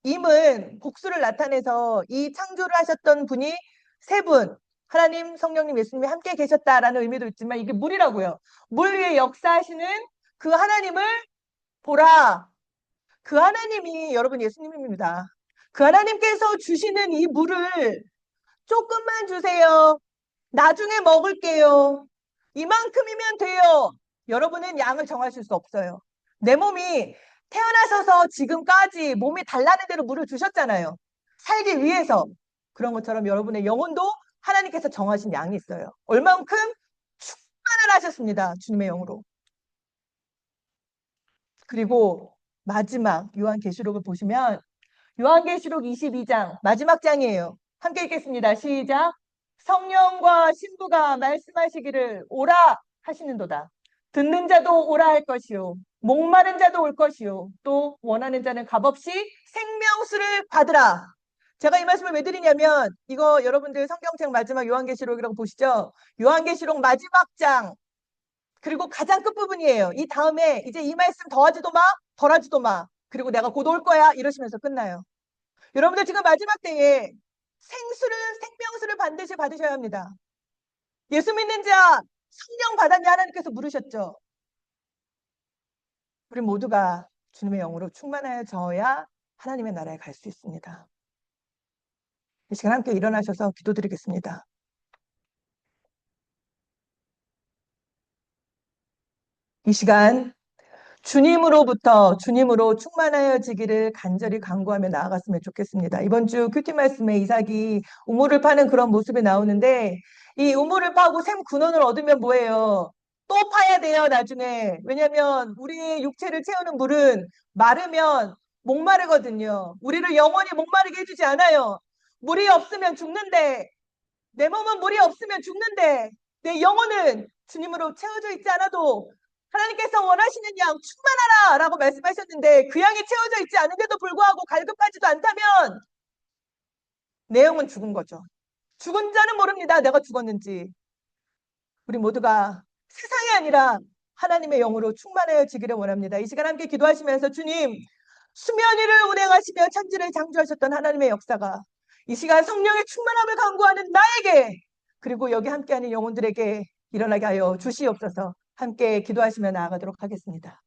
임은 복수를 나타내서 이 창조를 하셨던 분이 세 분, 하나님, 성령님, 예수님이 함께 계셨다라는 의미도 있지만 이게 물이라고요. 물 위에 역사하시는 그 하나님을 보라. 그 하나님이 여러분 예수님입니다. 그 하나님께서 주시는 이 물을 조금만 주세요. 나중에 먹을게요. 이만큼이면 돼요. 여러분은 양을 정하실 수 없어요. 내 몸이 태어나셔서 지금까지 몸이 달라는 대로 물을 주셨잖아요. 살기 위해서. 그런 것처럼 여러분의 영혼도 하나님께서 정하신 양이 있어요. 얼만큼 충만을 하셨습니다. 주님의 영으로. 그리고 마지막 요한계시록을 보시면 요한계시록 22장 마지막 장이에요. 함께 읽겠습니다. 시작. 성령과 신부가 말씀하시기를 오라 하시는도다. 듣는 자도 오라 할 것이요. 목마른 자도 올 것이요. 또 원하는 자는 값없이 생명수를 받으라. 제가 이 말씀을 왜 드리냐면 이거 여러분들 성경책 마지막 요한계시록이라고 보시죠. 요한계시록 마지막 장 그리고 가장 끝부분이에요. 이 다음에 이제 이 말씀 더하지도 마, 덜하지도 마. 그리고 내가 곧 올 거야 이러시면서 끝나요. 여러분들 지금 마지막 때에 생명수를 반드시 받으셔야 합니다. 예수 믿는 자 성령 받았냐 하나님께서 물으셨죠. 우리 모두가 주님의 영으로 충만하여져야 하나님의 나라에 갈 수 있습니다. 이 시간 함께 일어나셔서 기도드리겠습니다. 이 시간 주님으로 충만하여지기를 간절히 간구하며 나아갔으면 좋겠습니다. 이번 주 큐티 말씀에 이삭이 우물을 파는 그런 모습이 나오는데 이 우물을 파고 샘 근원을 얻으면 뭐예요? 또 파야 돼요, 나중에. 왜냐하면 우리의 육체를 채우는 물은 마르면 목마르거든요. 우리를 영원히 목마르게 해주지 않아요. 물이 없으면 죽는데 내 몸은 물이 없으면 죽는데 내 영혼은 주님으로 채워져 있지 않아도 하나님께서 원하시는 양 충만하라 라고 말씀하셨는데 그 양이 채워져 있지 않은데도 불구하고 갈급하지도 않다면 내 영은 죽은 거죠. 죽은 자는 모릅니다. 내가 죽었는지. 우리 모두가 세상이 아니라 하나님의 영으로 충만해지기를 원합니다. 이 시간 함께 기도하시면서 주님 수면 위를 운행하시며 천지를 창조하셨던 하나님의 역사가 이 시간 성령의 충만함을 간구하는 나에게 그리고 여기 함께하는 영혼들에게 일어나게 하여 주시옵소서. 함께 기도하시며 나아가도록 하겠습니다.